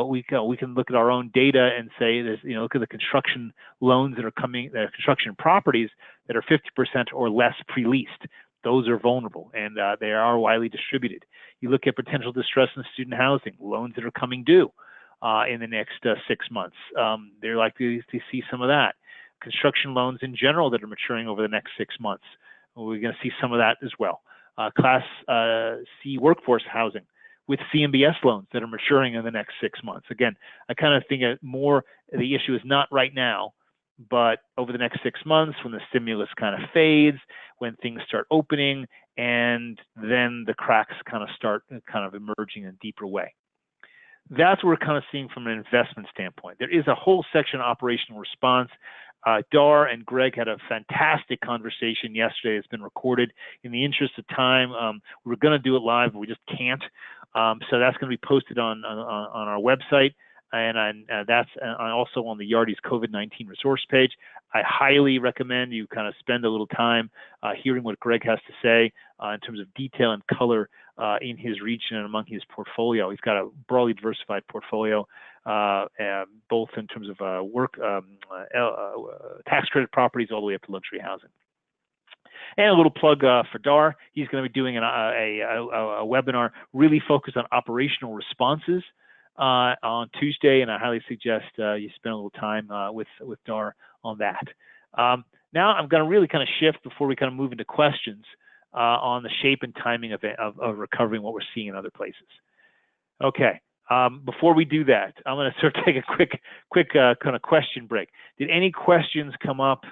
we can look at our own data and say, look at the construction loans that are coming, the construction properties that are 50% or less pre-leased. Those are vulnerable, and they are widely distributed. You look at potential distress in student housing, loans that are coming due in the next 6 months. They're likely to see some of that. Construction loans in general that are maturing over the next 6 months. We're going to see some of that as well. Class C workforce housing with CMBS loans that are maturing in the next 6 months. Again, I kind of think more the issue is not right now, but over the next 6 months when the stimulus kind of fades, when things start opening, and then the cracks kind of start kind of emerging in a deeper way. That's what we're kind of seeing from an investment standpoint. There is a whole section on operational response. Dar and Greg had a fantastic conversation yesterday. It's been recorded. In the interest of time, we were going to do it live, but we just can't. So that's going to be posted on our website. and that's also on the Yardi's COVID-19 resource page. I highly recommend you kind of spend a little time hearing what Greg has to say in terms of detail and color in his region and among his portfolio. He's got a broadly diversified portfolio, both in terms of tax credit properties all the way up to luxury housing. And a little plug for Dar. He's going to be doing a webinar really focused on operational responses on Tuesday, and I highly suggest you spend a little time with Dar on that. Now I'm going to really kind of shift before we kind of move into questions on the shape and timing of recovery and what we're seeing in other places. Okay. Before we do that, I'm going to sort of take a quick kind of question break. Did any questions come up,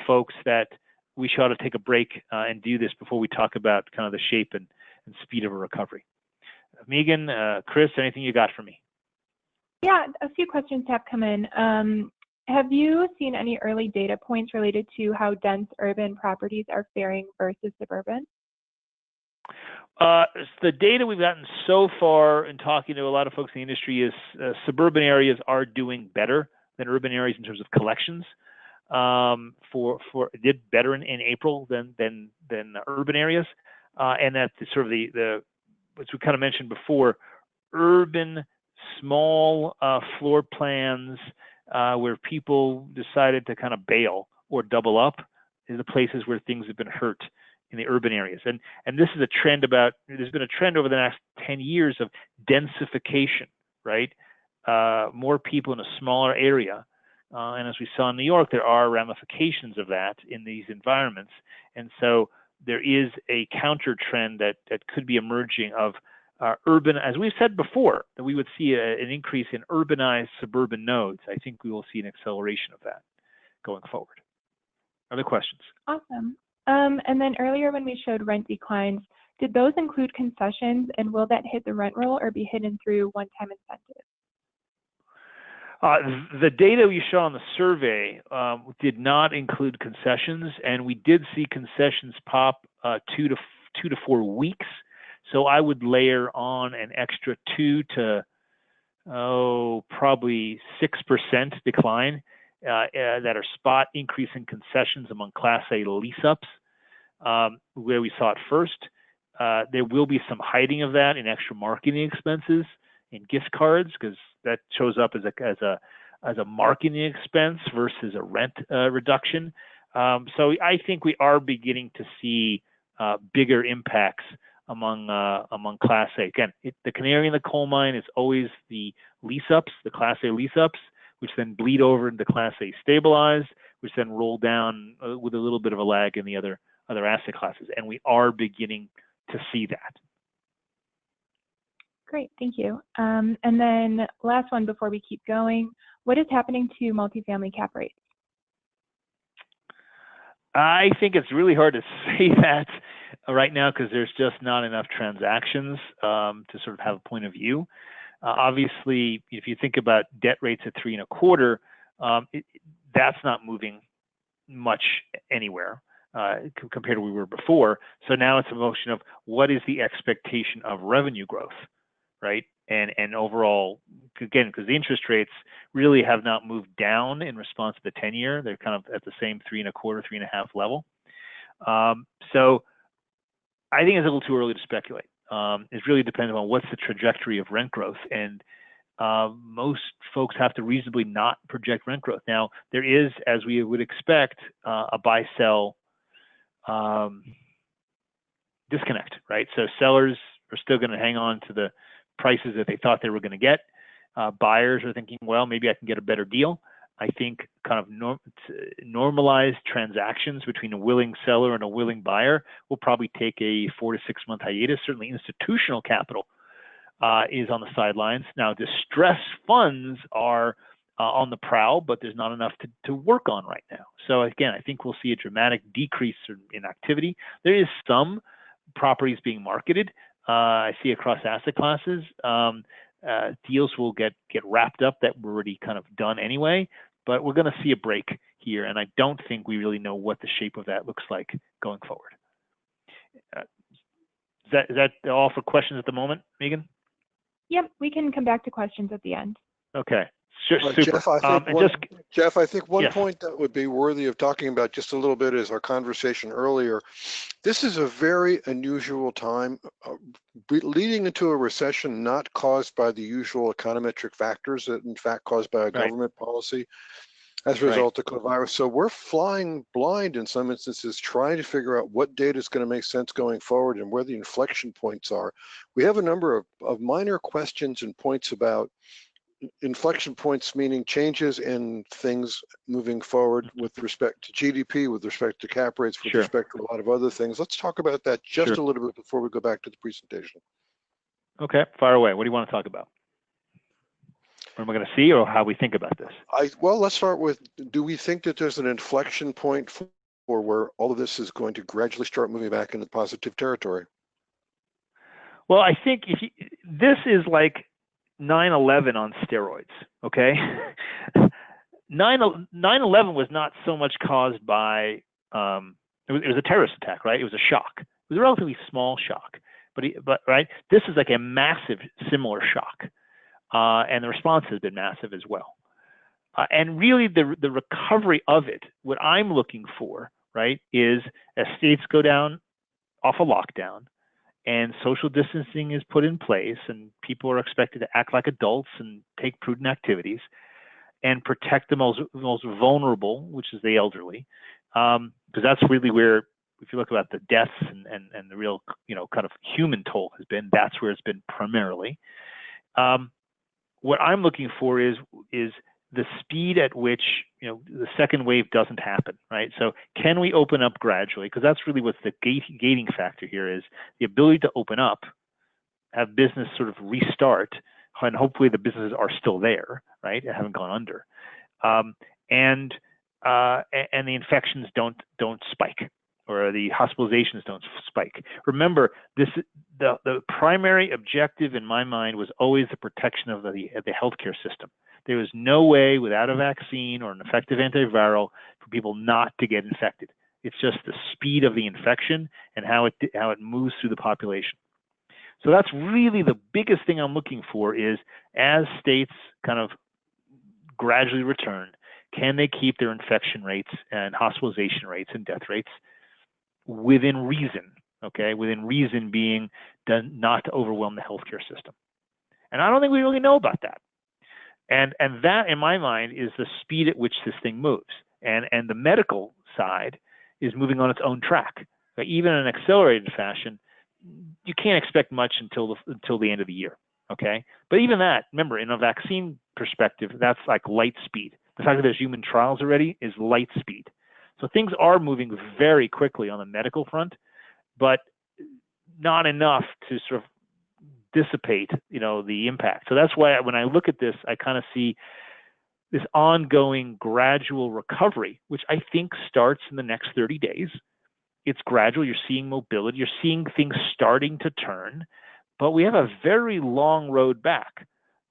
folks, that we should ought to take a break and do this before we talk about kind of the shape and speed of a recovery? Megan, Chris, anything you got for me? Yeah, a few questions have come in. Have you seen any early data points related to how dense urban properties are faring versus suburban? The data we've gotten so far in talking to a lot of folks in the industry is suburban areas are doing better than urban areas in terms of collections. It did better in April than urban areas, and that's sort of the as we kind of mentioned before, urban small floor plans where people decided to kind of bail or double up is the places where things have been hurt in the urban areas. And this is a trend there's been a trend over the last 10 years of densification, right? More people in a smaller area. And as we saw in New York, there are ramifications of that in these environments. And so there is a counter trend that could be emerging of urban, as we've said before, that we would see an increase in urbanized suburban nodes. I think we will see an acceleration of that going forward. Other questions? Awesome. And then earlier when we showed rent declines, did those include concessions, and will that hit the rent roll or be hidden through one-time incentives? The data you saw on the survey did not include concessions, and we did see concessions pop 2 to 4 weeks. So I would layer on an extra 2 to probably 6% decline that are spot increase in concessions among Class A lease-ups, where we saw it first. There will be some hiding of that in extra marketing expenses in gift cards, because that shows up as a marketing expense versus a rent reduction. So I think we are beginning to see bigger impacts among Class A. Again, the canary in the coal mine is always the lease-ups, the Class A lease-ups, which then bleed over into Class A stabilized, which then roll down with a little bit of a lag in the other asset classes. And we are beginning to see that. Great, thank you. And then last one before we keep going, what is happening to multifamily cap rates? I think it's really hard to say that right now because there's just not enough transactions to sort of have a point of view. Obviously, if you think about debt rates at 3.25, that's not moving much anywhere compared to where we were before. So now it's a motion of what is the expectation of revenue growth, right? And overall, again, because the interest rates really have not moved down in response to the 10-year. They're kind of at the same 3.25, 3.5 level. So I think it's a little too early to speculate. It's really dependent on what's the trajectory of rent growth. And most folks have to reasonably not project rent growth. Now, there is, as we would expect, a buy-sell disconnect, right? So sellers are still going to hang on to the prices that they thought they were going to get. Buyers are thinking, well, maybe I can get a better deal. I think kind of normalized transactions between a willing seller and a willing buyer will probably take a 4 to 6 month hiatus. Certainly institutional capital is on the sidelines. Now, distressed funds are on the prowl, but there's not enough to work on right now. So again, I think we'll see a dramatic decrease in activity. There is some properties being marketed. I see across asset classes. Deals will get wrapped up that were already kind of done anyway, but we're going to see a break here, and I don't think we really know what the shape of that looks like going forward. Is that all for questions at the moment, Megan? Yep, we can come back to questions at the end. Okay. Sure, super. Jeff, I think one yes. point that would be worthy of talking about just a little bit is our conversation earlier. This is a very unusual time, leading into a recession not caused by the usual econometric factors, that in fact caused by a government policy as a result of coronavirus. So we're flying blind in some instances, trying to figure out what data is going to make sense going forward and where the inflection points are. We have a number of minor questions and points about inflection points, meaning changes in things moving forward with respect to GDP, with respect to cap rates, with respect to a lot of other things. Let's talk about that just a little bit before we go back to the presentation. Okay, fire away. What do you want to talk about? What am I going to see, or how we think about this? Well, let's start with, do we think that there's an inflection point for where all of this is going to gradually start moving back into positive territory? Well, I think this is like 9/11 on steroids, okay? 9/11 was not so much caused by, it was a terrorist attack, right? It was a shock. It was a relatively small shock, but right? This is like a massive similar shock, and the response has been massive as well. And really the recovery of it, what I'm looking for, right, is as states go down off a lockdown, and social distancing is put in place, and people are expected to act like adults and take prudent activities and protect the most vulnerable, which is the elderly, because that's really where, if you look about the deaths and the real, kind of human toll has been, that's where it's been primarily. What I'm looking for is the speed at which the second wave doesn't happen, right? So can we open up gradually? Because that's really what's the gating factor here, is the ability to open up, have business sort of restart, and hopefully the businesses are still there, right? They haven't gone under, and the infections don't spike, or the hospitalizations don't spike. Remember, the primary objective in my mind was always the protection of the healthcare system. There is no way without a vaccine or an effective antiviral for people not to get infected. It's just the speed of the infection and how it moves through the population. So that's really the biggest thing I'm looking for, is as states kind of gradually return, can they keep their infection rates and hospitalization rates and death rates within reason, okay? Within reason being done not to overwhelm the healthcare system. And I don't think we really know about that. And that, in my mind, is the speed at which this thing moves. And the medical side is moving on its own track. But even in an accelerated fashion, you can't expect much until the end of the year, okay? But even that, remember, in a vaccine perspective, that's like light speed. The fact that there's human trials already is light speed. So things are moving very quickly on the medical front, but not enough to sort of dissipate, the impact. So that's why when I look at this, I kind of see this ongoing gradual recovery, which I think starts in the next 30 days. It's gradual. You're seeing mobility. You're seeing things starting to turn, but we have a very long road back.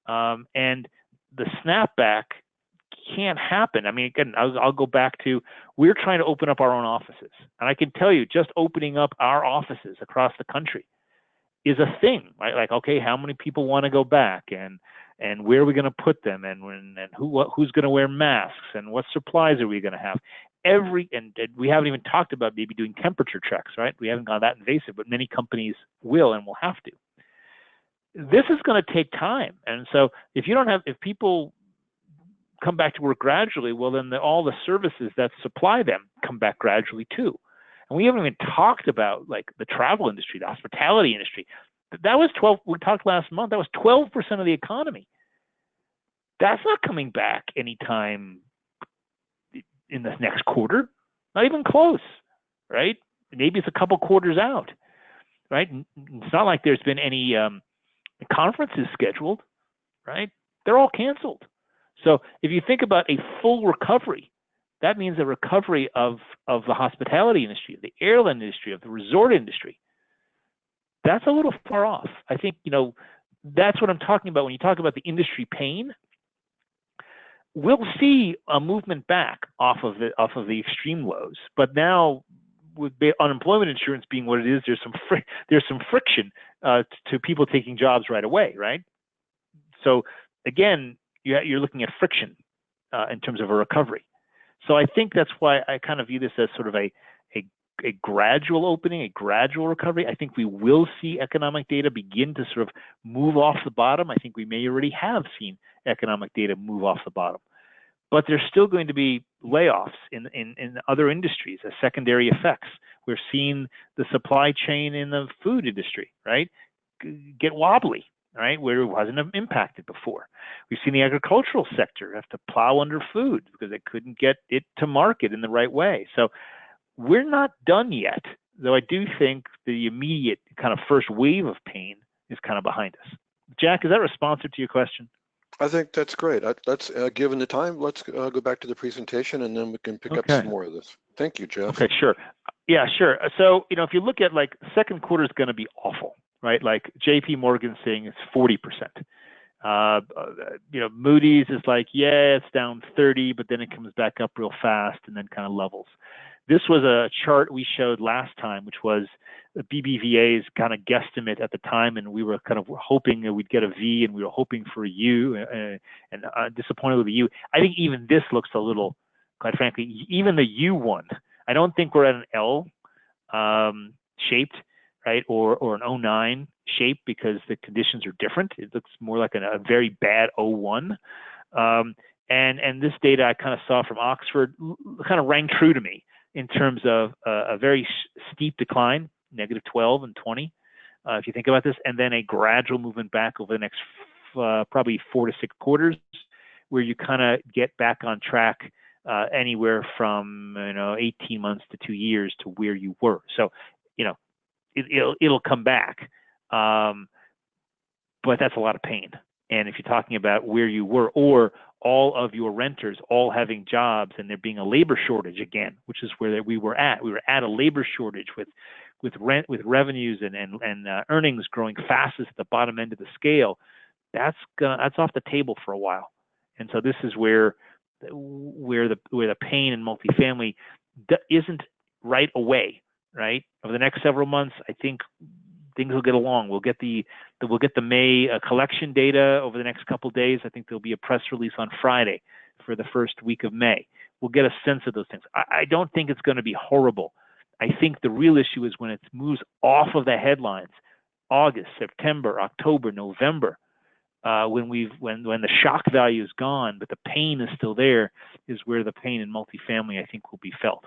And the snapback can't happen. I mean, again, I'll go back to, we're trying to open up our own offices. And I can tell you, just opening up our offices across the country is a thing, right? Like, okay, how many people want to go back, and where are we going to put them, and who's going to wear masks, and what supplies are we going to have? And we haven't even talked about maybe doing temperature checks, right? We haven't gone that invasive, but many companies will and will have to. This is going to take time, and so if people come back to work gradually, well, then all the services that supply them come back gradually too. And we haven't even talked about like the travel industry, the hospitality industry. That was 12. We talked last month. That was 12% of the economy. That's not coming back anytime in the next quarter. Not even close, right? Maybe it's a couple quarters out, right? It's not like there's been any conferences scheduled, right? They're all canceled. So if you think about a full recovery, that means a recovery of the hospitality industry, of the airline industry, of the resort industry. That's a little far off. I think, that's what I'm talking about when you talk about the industry pain. We'll see a movement back off of the extreme lows, but now with unemployment insurance being what it is, there's some friction to people taking jobs right away, right? So again, you're looking at friction in terms of a recovery. So I think that's why I kind of view this as sort of a gradual opening, a gradual recovery. I think we will see economic data begin to sort of move off the bottom. I think we may already have seen economic data move off the bottom. But there's still going to be layoffs in other industries as secondary effects. We're seeing the supply chain in the food industry, right, get wobbly, right, where it wasn't impacted before. We've seen the agricultural sector have to plow under food because they couldn't get it to market in the right way. So we're not done yet, though I do think the immediate kind of first wave of pain is kind of behind us. Jack, is that responsive to your question? I think that's great. Let's, given the time, let's go back to the presentation, and then we can pick up some more of this. Thank you, Jeff. Okay, sure. Yeah, sure. So, if you look at like second quarter is going to be awful, right? Like JP Morgan saying it's 40%. Moody's is like, yeah, it's down 30, but then it comes back up real fast and then kind of levels. This was a chart we showed last time, which was the BBVA's kind of guesstimate at the time, and we were kind of hoping that we'd get a V, and we were hoping for a U, and disappointed with the U. I think even this looks a little, quite frankly, even the U one. I don't think we're at an L shaped, right, or an 09 shape, because the conditions are different. It looks more like a very bad 01. And this data I kind of saw from Oxford kind of rang true to me in terms of a very steep decline, -12 and 20, if you think about this, and then a gradual movement back over the next probably 4 to 6 quarters, where you kind of get back on track anywhere from 18 months to 2 years to where you were. So it'll come back, but that's a lot of pain. And if you're talking about where you were, or all of your renters all having jobs and there being a labor shortage again, which is where we were at. We were at a labor shortage with revenues and earnings growing fastest at the bottom end of the scale. That's off the table for a while. And so this is where the pain in multifamily isn't right away, right? Over the next several months, I think things will get along. We'll get the May collection data over the next couple of days. I think there'll be a press release on Friday for the first week of May. We'll get a sense of those things. I don't think it's going to be horrible. I think the real issue is when it moves off of the headlines, August, September, October, November, when the shock value is gone, but the pain is still there, is where the pain in multifamily, I think, will be felt.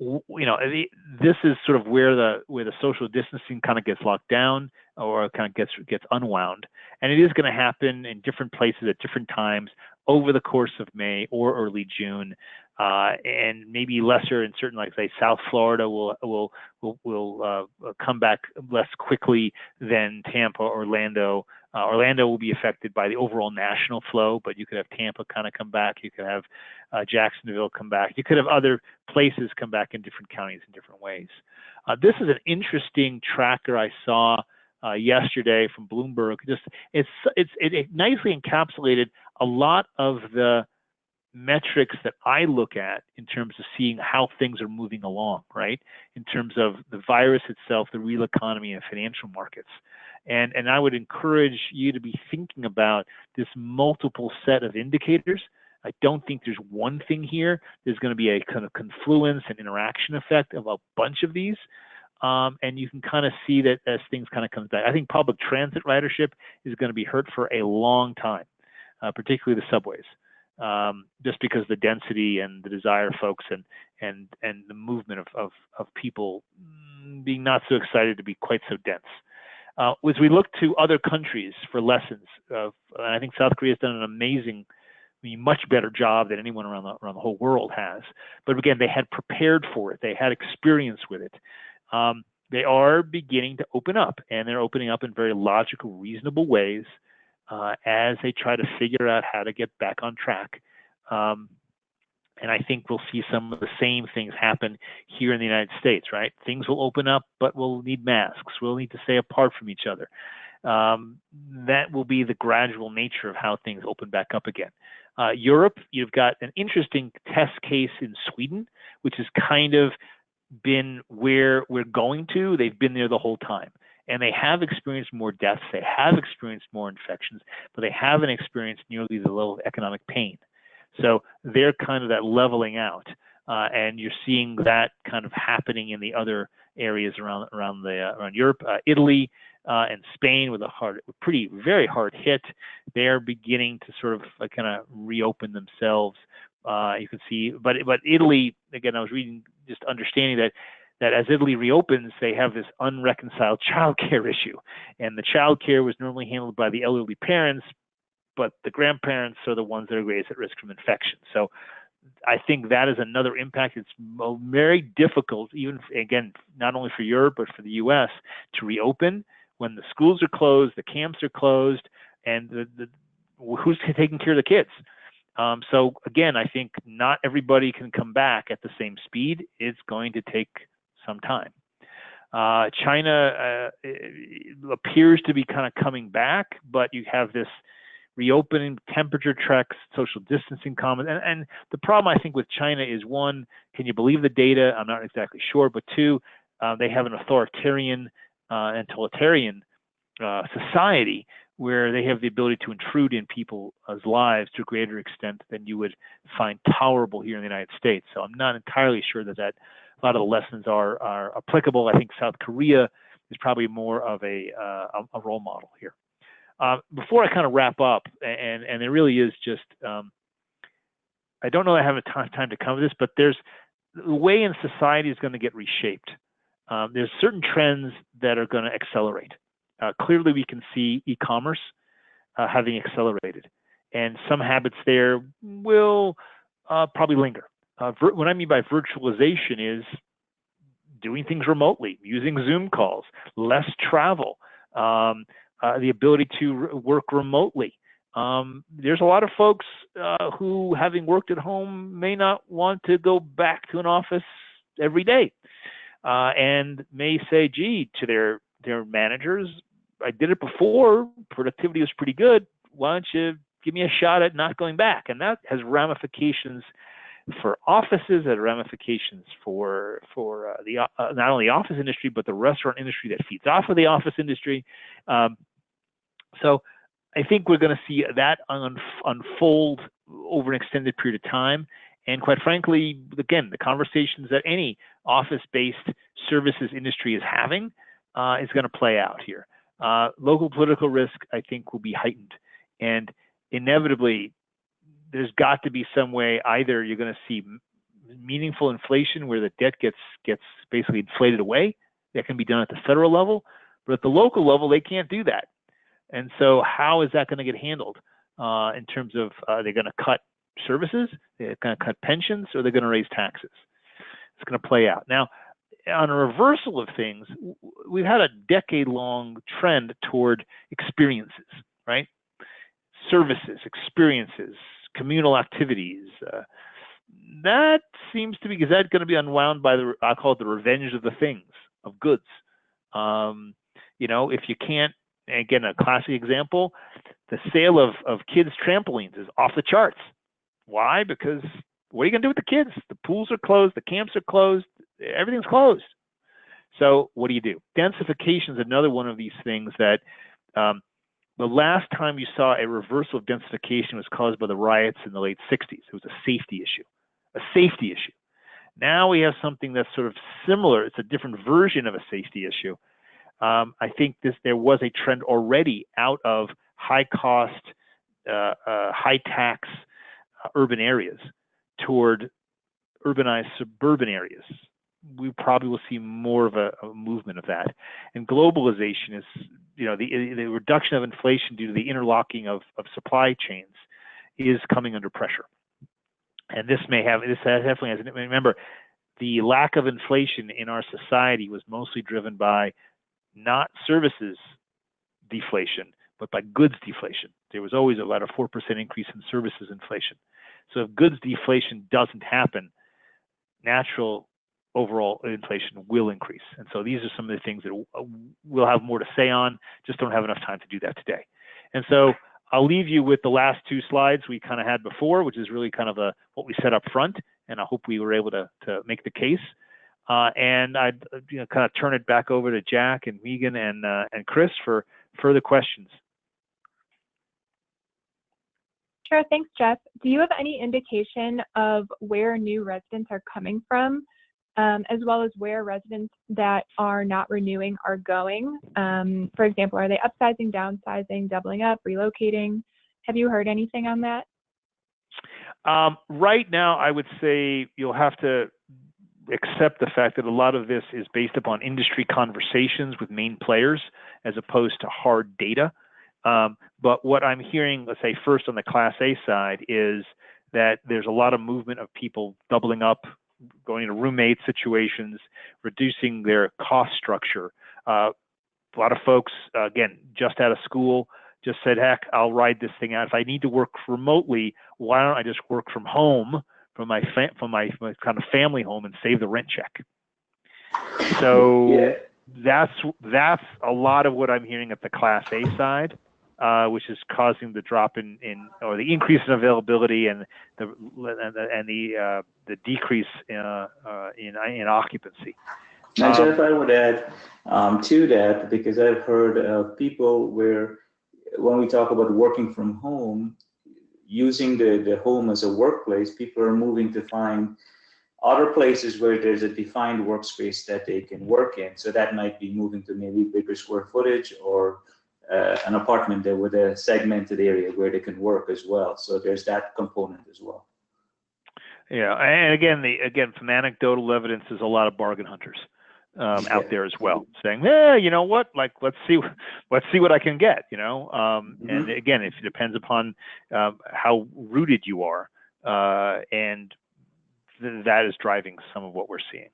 This is sort of where the social distancing kind of gets locked down, or kind of gets unwound, and it is going to happen in different places at different times over the course of May or early June, and maybe lesser in certain, like say South Florida will come back less quickly than Tampa, Orlando. Orlando will be affected by the overall national flow, but you could have Tampa kind of come back. You could have Jacksonville come back. You could have other places come back in different counties in different ways. This is an interesting tracker I saw yesterday from Bloomberg. It nicely encapsulated a lot of the metrics that I look at in terms of seeing how things are moving along, right? In terms of the virus itself, the real economy, and financial markets. And I would encourage you to be thinking about this multiple set of indicators. I don't think there's one thing here. There's going to be a kind of confluence and interaction effect of a bunch of these. And you can kind of see that as things kind of come back. I think public transit ridership is going to be hurt for a long time, particularly the subways, just because of the density and the desire of folks and the movement of people being not so excited to be quite so dense. As we look to other countries for lessons, I think South Korea has done an amazing, much better job than anyone around the whole world has. But again, they had prepared for it. They had experience with it. They are beginning to open up, and they're opening up in very logical, reasonable ways as they try to figure out how to get back on track. And I think we'll see some of the same things happen here in the United States, right? Things will open up, but we'll need masks. We'll need to stay apart from each other. That will be the gradual nature of how things open back up again. Europe, you've got an interesting test case in Sweden, which has kind of been where we're going to. They've been there the whole time. And they have experienced more deaths, they have experienced more infections, but they haven't experienced nearly the level of economic pain. So they're kind of that leveling out. And you're seeing that kind of happening in the other areas around Europe. Italy and Spain with very hard hit. They're beginning to sort of kind of reopen themselves. You can see, but Italy, again, I was reading, just understanding that as Italy reopens, they have this unreconciled childcare issue, and the childcare was normally handled by the elderly parents, but the grandparents are the ones that are greatest at risk from infection. So I think that is another impact. It's very difficult, even again, not only for Europe but for the U.S. to reopen when the schools are closed, the camps are closed, and who's taking care of the kids? So again, I think not everybody can come back at the same speed. It's going to take some time. China appears to be kind of coming back, but you have this reopening, temperature checks, social distancing comments. And the problem, I think, with China is, one, can you believe the data? I'm not exactly sure. But two, they have an authoritarian and totalitarian society where they have the ability to intrude in people's lives to a greater extent than you would find tolerable here in the United States. So I'm not entirely sure that a lot of the lessons are applicable. I think South Korea is probably more of a role model here. Before I kind of wrap up, and there really is just, I don't know that I have time to cover this, but there's the way in society is going to get reshaped. There's certain trends that are going to accelerate. Clearly, we can see e-commerce having accelerated, and some habits there will probably linger. What I mean by virtualization is doing things remotely, using Zoom calls, less travel, the ability to work remotely. There's a lot of folks who, having worked at home, may not want to go back to an office every day, and may say, gee, to their managers, I did it before, productivity was pretty good, why don't you give me a shot at not going back? And that has ramifications for offices, that ramifications for the not only the office industry, but the restaurant industry that feeds off of the office industry. So I think we're going to see that unfold over an extended period of time. And quite frankly, again, the conversations that any office-based services industry is having is going to play out here. Local political risk, I think, will be heightened. And inevitably, there's got to be some way, either you're going to see meaningful inflation where the debt gets basically inflated away. That can be done at the federal level. But at the local level, they can't do that. And so how is that going to get handled in terms of they're going to cut services, they're going to cut pensions, or they're going to raise taxes? It's going to play out. Now, on a reversal of things, we've had a decade-long trend toward experiences, right? Services, experiences, communal activities. That seems to be, is that going to be unwound by I call it the revenge of the things, of goods. If you can't, again, a classic example, the sale of kids' trampolines is off the charts. Why? Because what are you going to do with the kids? The pools are closed, the camps are closed, everything's closed. So what do? Densification is another one of these things that the last time you saw a reversal of densification was caused by the riots in the late 60s. It was a safety issue. Now we have something that's sort of similar. It's a different version of a safety issue. I think there was a trend already out of high cost, high tax urban areas toward urbanized suburban areas. We probably will see more of a movement of that. And globalization is, the reduction of inflation due to the interlocking of supply chains is coming under pressure. And this definitely has, remember, the lack of inflation in our society was mostly driven by not services deflation, but by goods deflation. There was always about a 4% increase in services inflation. So if goods deflation doesn't happen, natural overall inflation will increase. And so these are some of the things that we'll have more to say on, just don't have enough time to do that today. And so I'll leave you with the last two slides we kind of had before, which is really kind of what we set up front, and I hope we were able to make the case. And I'd kind of turn it back over to Jack and Megan and Chris for further questions. Sure, thanks, Jeff. Do you have any indication of where new residents are coming from, as well as where residents that are not renewing are going? For example, are they upsizing, downsizing, doubling up, relocating? Have you heard anything on that? Right now, I would say you'll have to accept the fact that a lot of this is based upon industry conversations with main players as opposed to hard data. But what I'm hearing, let's say first on the Class A side, is that there's a lot of movement of people doubling up, going into roommate situations, reducing their cost structure. A lot of folks, again, just out of school, just said, heck, I'll ride this thing out. If I need to work remotely, why don't I just work from home, from my kind of family home, and save the rent check? So that's a lot of what I'm hearing at the Class A side, which is causing the drop or the increase in availability and the decrease in occupancy. Now, Jeff, I would add to that, because I've heard of people where, when we talk about working from home, using the home as a workplace, people are moving to find other places where there's a defined workspace that they can work in. So that might be moving to maybe bigger square footage, or an apartment there with a segmented area where they can work as well. So there's that component as well. Yeah, and again, from anecdotal evidence, there's a lot of bargain hunters out there as well, saying, you know what, like let's see what I can get, And again, it depends upon how rooted you are, and that is driving some of what we're seeing.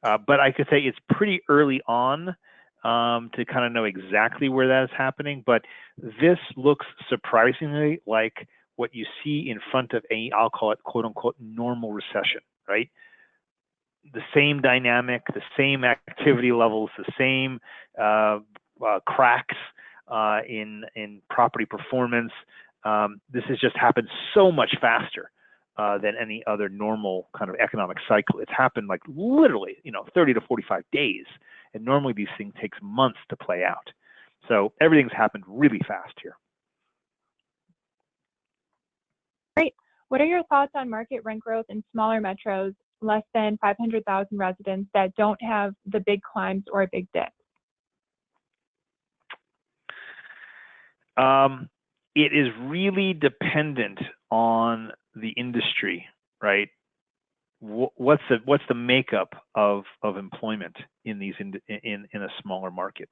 But I could say it's pretty early on to kind of know exactly where that is happening. But this looks surprisingly like what you see in front of I'll call it quote unquote normal recession, right? The same dynamic, the same activity levels, the same cracks in property performance. This has just happened so much faster than any other normal kind of economic cycle. It's happened like literally, 30 to 45 days. And normally these things takes months to play out. So everything's happened really fast here. Great. What are your thoughts on market rent growth in smaller metros, less than 500,000 residents, that don't have the big climbs or big dips? It is really dependent on the industry, right? What's the makeup of employment in these in a smaller market?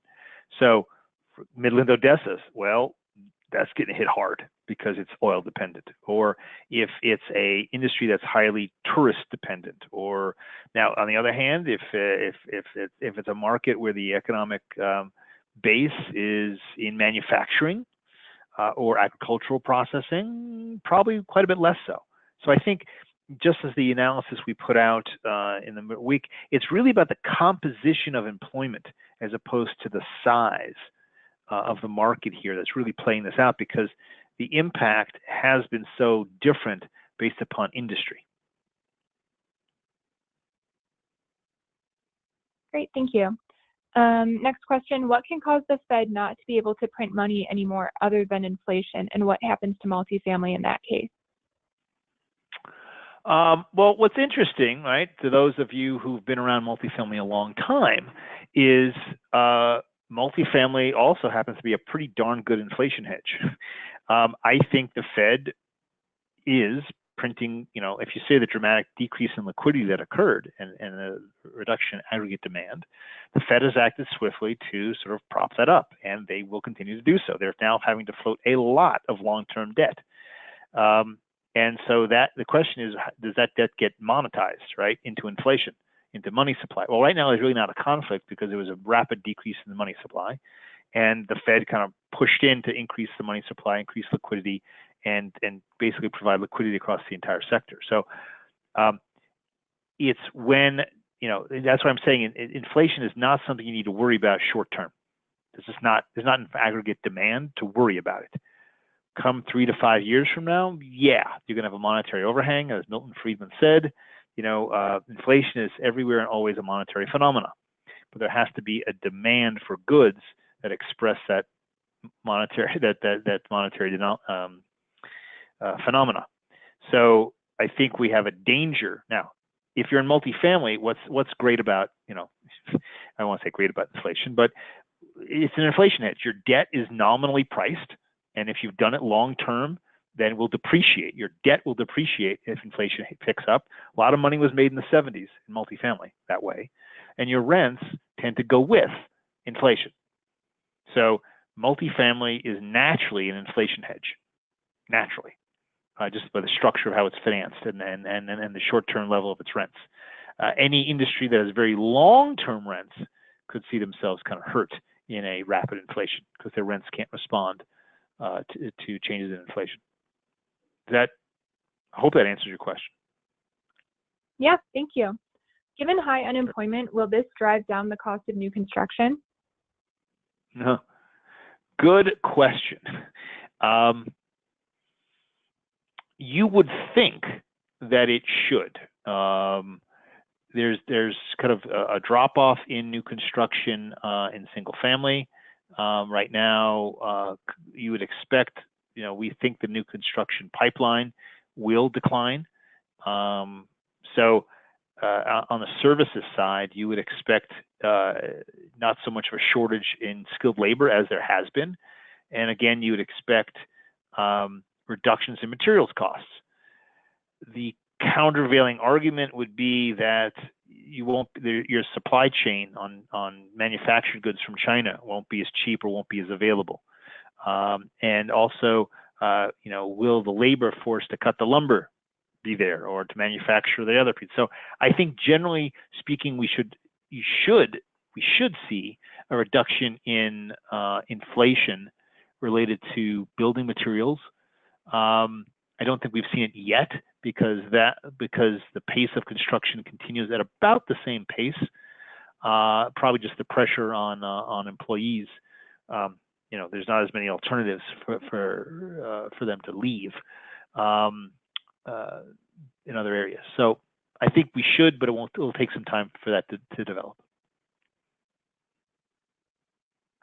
So Midland, Odessa, well, that's getting hit hard because it's oil dependent. Or if it's a industry that's highly tourist dependent. Or now on the other hand, if it's a market where the economic base is in manufacturing or agricultural processing, probably quite a bit less so. So I think, just as the analysis we put out in the week, it's really about the composition of employment as opposed to the size of the market here that's really playing this out, because the impact has been so different based upon industry. Great, thank you. Next question, what can cause the Fed not to be able to print money anymore other than inflation, and what happens to multifamily in that case? Well, what's interesting, right, to those of you who've been around multifamily a long time, is multifamily also happens to be a pretty darn good inflation hedge. I think the Fed is printing, if you say the dramatic decrease in liquidity that occurred and a reduction in aggregate demand, the Fed has acted swiftly to sort of prop that up, and they will continue to do so. They're now having to float a lot of long-term debt. And so the question is, does that debt get monetized, right, into inflation, into money supply? Well, right now there's really not a conflict because there was a rapid decrease in the money supply, and the Fed kind of pushed in to increase the money supply, increase liquidity, and basically provide liquidity across the entire sector. So it's when, that's what I'm saying. Inflation is not something you need to worry about short term. There's not an aggregate demand to worry about it. Come 3 to 5 years from now, yeah, you're going to have a monetary overhang, as Milton Friedman said. inflation is everywhere and always a monetary phenomena, but there has to be a demand for goods that express that monetary phenomena. So I think we have a danger now. If you're in multifamily, what's great about, I won't say great about inflation, but it's an inflation hedge. Your debt is nominally priced, and if you've done it long term, then will depreciate. Your debt will depreciate if inflation picks up. A lot of money was made in the 70s in multifamily that way, and your rents tend to go with inflation. So multifamily is naturally an inflation hedge, naturally, just by the structure of how it's financed and the short-term level of its rents. Any industry that has very long-term rents could see themselves kind of hurt in a rapid inflation because their rents can't respond to changes in inflation. I hope that answers your question. Yeah, thank you. Given high unemployment, will this drive down the cost of new construction? No. Good question. You would think that it should. There's kind of a drop-off in new construction in single family. Right now, you would expect, we think the new construction pipeline will decline. So on the services side, you would expect not so much of a shortage in skilled labor as there has been. And again, you would expect reductions in materials costs. The countervailing argument would be that your supply chain on manufactured goods from China won't be as cheap or won't be as available. And also, will the labor force to cut the lumber be there or to manufacture the other piece? So I think generally speaking, we should see a reduction in inflation related to building materials. I don't think we've seen it yet because the pace of construction continues at about the same pace. Probably just the pressure on employees. There's not as many alternatives for them to leave in other areas. So I think we should, but it'll take some time for that to develop.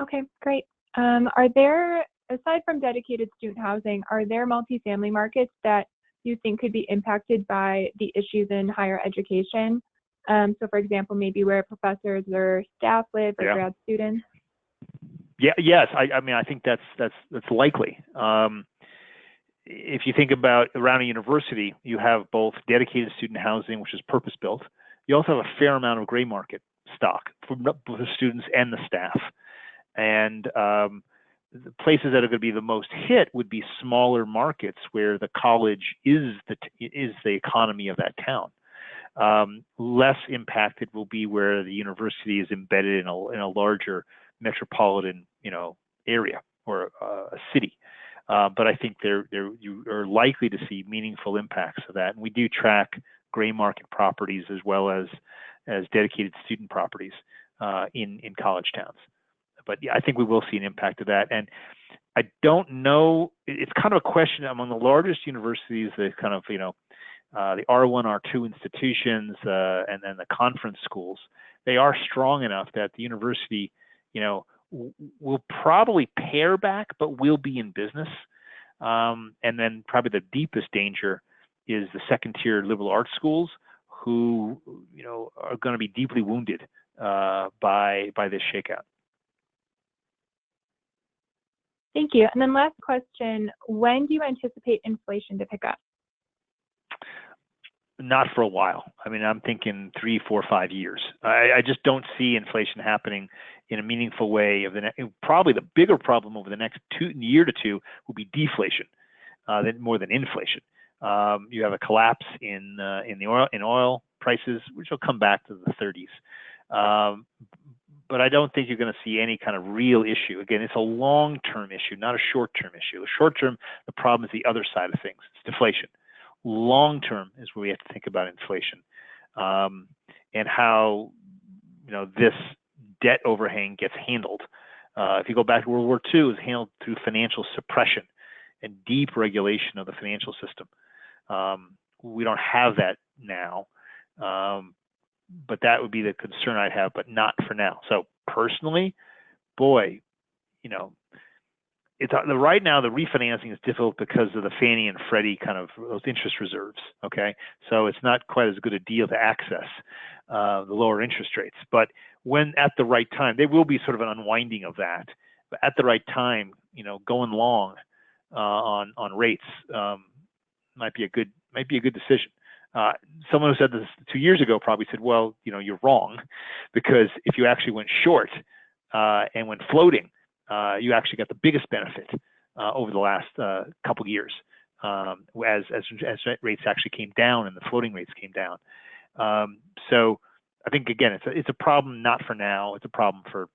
Okay, great. Are there, aside from dedicated student housing, are there multifamily markets that you think could be impacted by the issues in higher education? So for example, maybe where professors or staff live or grad students? Yeah, yes. I think that's likely. If you think about around a university, you have both dedicated student housing, which is purpose-built. You also have a fair amount of gray market stock for the students and the staff. And the places that are going to be the most hit would be smaller markets where the college is the economy of that town. Less impacted will be where the university is embedded in a larger metropolitan, area or a city. But I think you are likely to see meaningful impacts of that. And we do track gray market properties as well as dedicated student properties in college towns. But yeah, I think we will see an impact of that. And I don't know, it's kind of a question among the largest universities, the kind of, the R1, R2 institutions, and then the conference schools. They are strong enough that the university, will probably pare back, but will be in business. And then probably the deepest danger is the second-tier liberal arts schools who, are going to be deeply wounded by this shakeout. Thank you. And then last question, when do you anticipate inflation to pick up? Not for a while. I'm thinking 3, 4, 5 years. I just don't see inflation happening in a meaningful way. Probably the bigger problem over the next year to two will be deflation, more than inflation. You have a collapse in oil prices, which will come back to the 30s. But I don't think you're going to see any kind of real issue. Again, it's a long-term issue, not a short-term issue. Short-term, the problem is the other side of things. It's deflation. Long-term is where we have to think about inflation and how this debt overhang gets handled. If you go back to World War II, it was handled through financial suppression and deep regulation of the financial system. We don't have that now. But that would be the concern I'd have, but not for now. So personally, boy, it's right now the refinancing is difficult because of the Fannie and Freddie kind of those interest reserves. Okay, so it's not quite as good a deal to access the lower interest rates. But when at the right time, there will be sort of an unwinding of that. But at the right time, going long on rates might be a good decision. Someone who said this 2 years ago probably said, well, you're wrong, because if you actually went short and went floating, you actually got the biggest benefit over the last couple of years as rates actually came down and the floating rates came down. So I think, again, it's a problem not for now. It's a problem for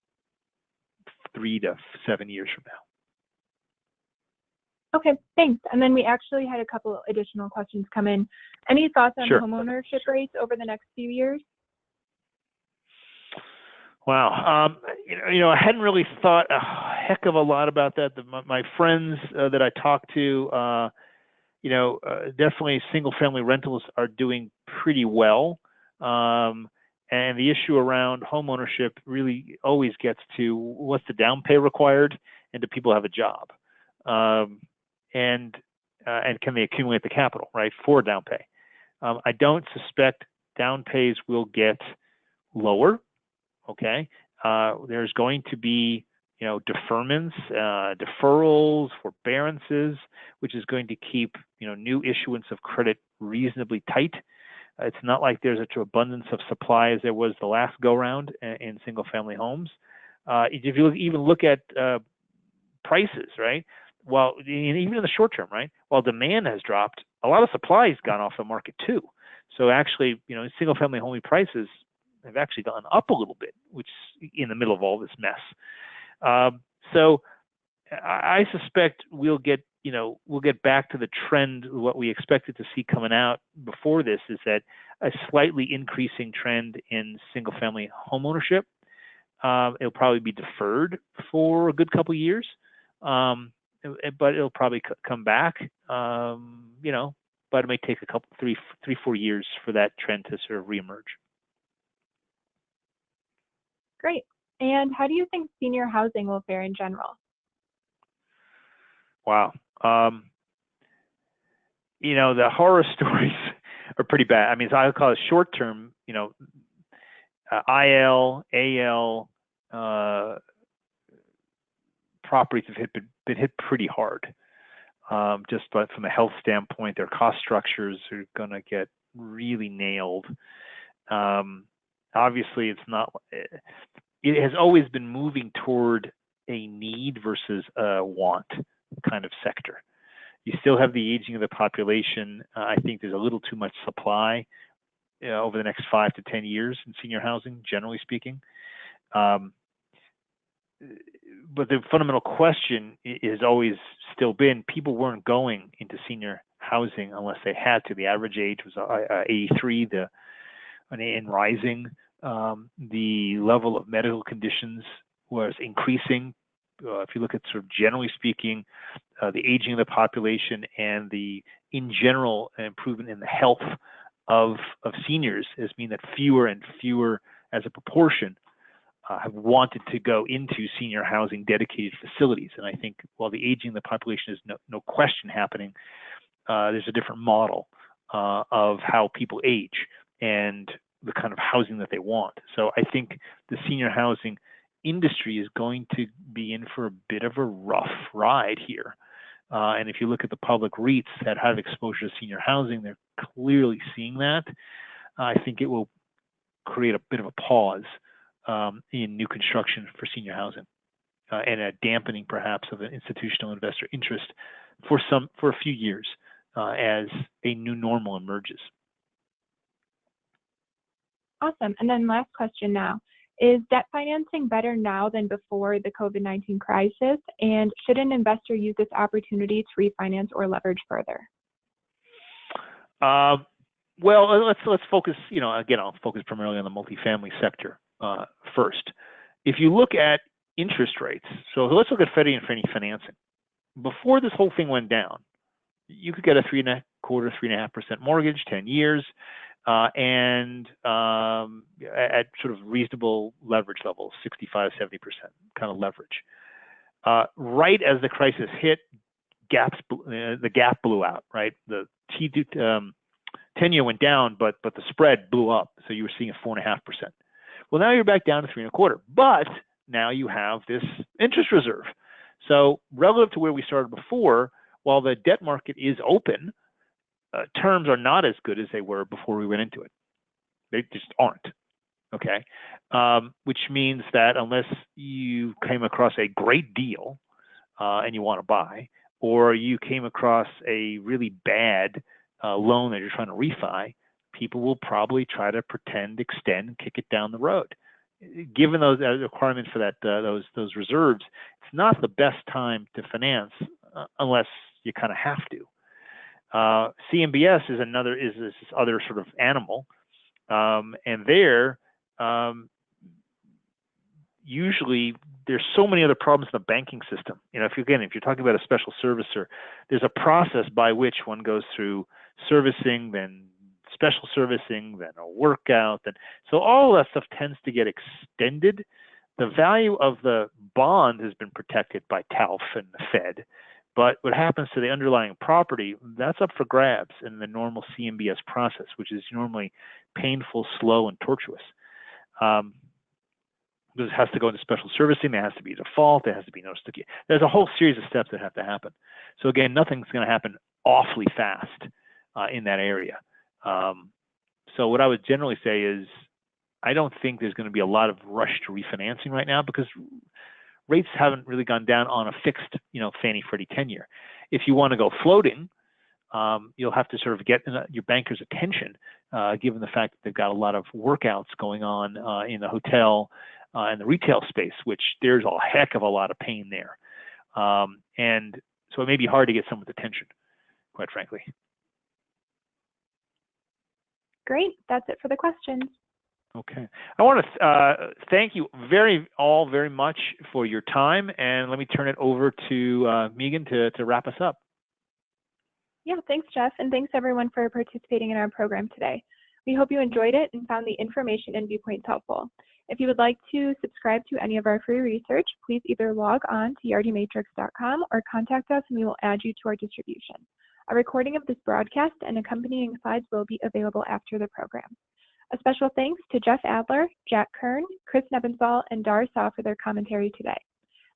3 to 7 years from now. Okay, thanks. And then we actually had a couple additional questions come in. Any thoughts on homeownership rates over the next few years? Wow. I hadn't really thought a heck of a lot about that. My friends that I talk to, definitely single-family rentals are doing pretty well. And the issue around homeownership really always gets to what's the down pay required, and do people have a job? And can they accumulate the capital, right, for down pay? I don't suspect down pays will get lower. Okay, there's going to be, deferments, deferrals, forbearances, which is going to keep, new issuance of credit reasonably tight. It's not like there's such an abundance of supply as there was the last go-round in single-family homes. If you even look at prices, right? Well, even in the short term, right? While demand has dropped, a lot of supply has gone off the market too. So actually, single-family home prices have actually gone up a little bit, which is in the middle of all this mess. So I suspect we'll get back to the trend. What we expected to see coming out before this is that a slightly increasing trend in single-family home ownership. It'll probably be deferred for a good couple of years, but it'll probably come back. But it may take a couple, 3-4 years for that trend to sort of reemerge. Great. And how do you think senior housing will fare in general? Wow. The horror stories are pretty bad. I mean, I would call it short term, IL, AL properties have been hit pretty hard. Just but from a health standpoint, their cost structures are going to get really nailed. Obviously, it has always been moving toward a need versus a want kind of sector. You still have the aging of the population. I think there's a little too much supply over the next 5 to 10 years in senior housing, generally speaking. But the fundamental question is always still been, people weren't going into senior housing unless they had to. The average age was 83, and rising. The level of medical conditions was increasing. If you look at sort of generally speaking, the aging of the population and the, in general, improvement in the health of seniors has mean that fewer and fewer as a proportion have wanted to go into senior housing dedicated facilities. And I think while the aging of the population is no question happening, there's a different model of how people age and the kind of housing that they want. So I think the senior housing industry is going to be in for a bit of a rough ride here. And if you look at the public REITs that have exposure to senior housing, they're clearly seeing that. I think it will create a bit of a pause in new construction for senior housing and a dampening perhaps of an institutional investor interest for a few years as a new normal emerges. Awesome. And then last question now. Is debt financing better now than before the COVID-19 crisis? And should an investor use this opportunity to refinance or leverage further? Well, let's focus, again, I'll focus primarily on the multifamily sector first. If you look at interest rates, so let's look at Freddie and Fannie financing. Before this whole thing went down, you could get a 3.25%, 3.5% mortgage, 10 years. and at sort of reasonable leverage levels, 65, 70% kind of leverage. Right as the crisis hit, the gap blew out, right? The 10-year went down, but the spread blew up. So you were seeing a 4.5%. Well, now you're back down to 3.25%, but now you have this interest reserve. So relative to where we started before, while the debt market is open, terms are not as good as they were before we went into it. They just aren't, okay? Which means that unless you came across a great deal and you want to buy, or you came across a really bad loan that you're trying to refi, people will probably try to pretend, extend, and kick it down the road. Given those requirements for that, those reserves, it's not the best time to finance unless you kind of have to. CMBS is this other sort of animal, and there usually there's so many other problems in the banking system. You know, if you're talking about a special servicer, there's a process by which one goes through servicing, then special servicing, then a workout, so all of that stuff tends to get extended. The value of the bond has been protected by TALF and the Fed, but what happens to the underlying property, that's up for grabs in the normal CMBS process, which is normally painful, slow, and tortuous. This has to go into special servicing, there has to be a default, there has to be notice. There's a whole series of steps that have to happen. So again, nothing's going to happen awfully fast in that area. So what I would generally say is, I don't think there's going to be a lot of rush to refinancing right now because rates haven't really gone down on a fixed, Fannie Freddie 10-year. If you want to go floating, you'll have to sort of get your banker's attention, given the fact that they've got a lot of workouts going on in the hotel and the retail space, which there's a heck of a lot of pain there. And so it may be hard to get someone's attention, quite frankly. Great. That's it for the questions. Okay. I want to thank you all very much for your time, and let me turn it over to Megan to wrap us up. Yeah, thanks, Jeff, and thanks everyone for participating in our program today. We hope you enjoyed it and found the information and viewpoints helpful. If you would like to subscribe to any of our free research, please either log on to yardimatrix.com or contact us and we will add you to our distribution. A recording of this broadcast and accompanying slides will be available after the program. A special thanks to Jeff Adler, Jack Kern, Chris Nebenthal, and Dar Saw for their commentary today.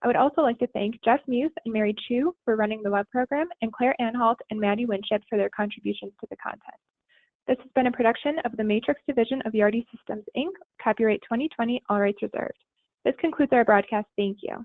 I would also like to thank Jeff Muth and Mary Chu for running the web program, and Claire Anhalt and Maddie Winship for their contributions to the content. This has been a production of the Matrix Division of Yardi Systems, Inc., copyright 2020, all rights reserved. This concludes our broadcast. Thank you.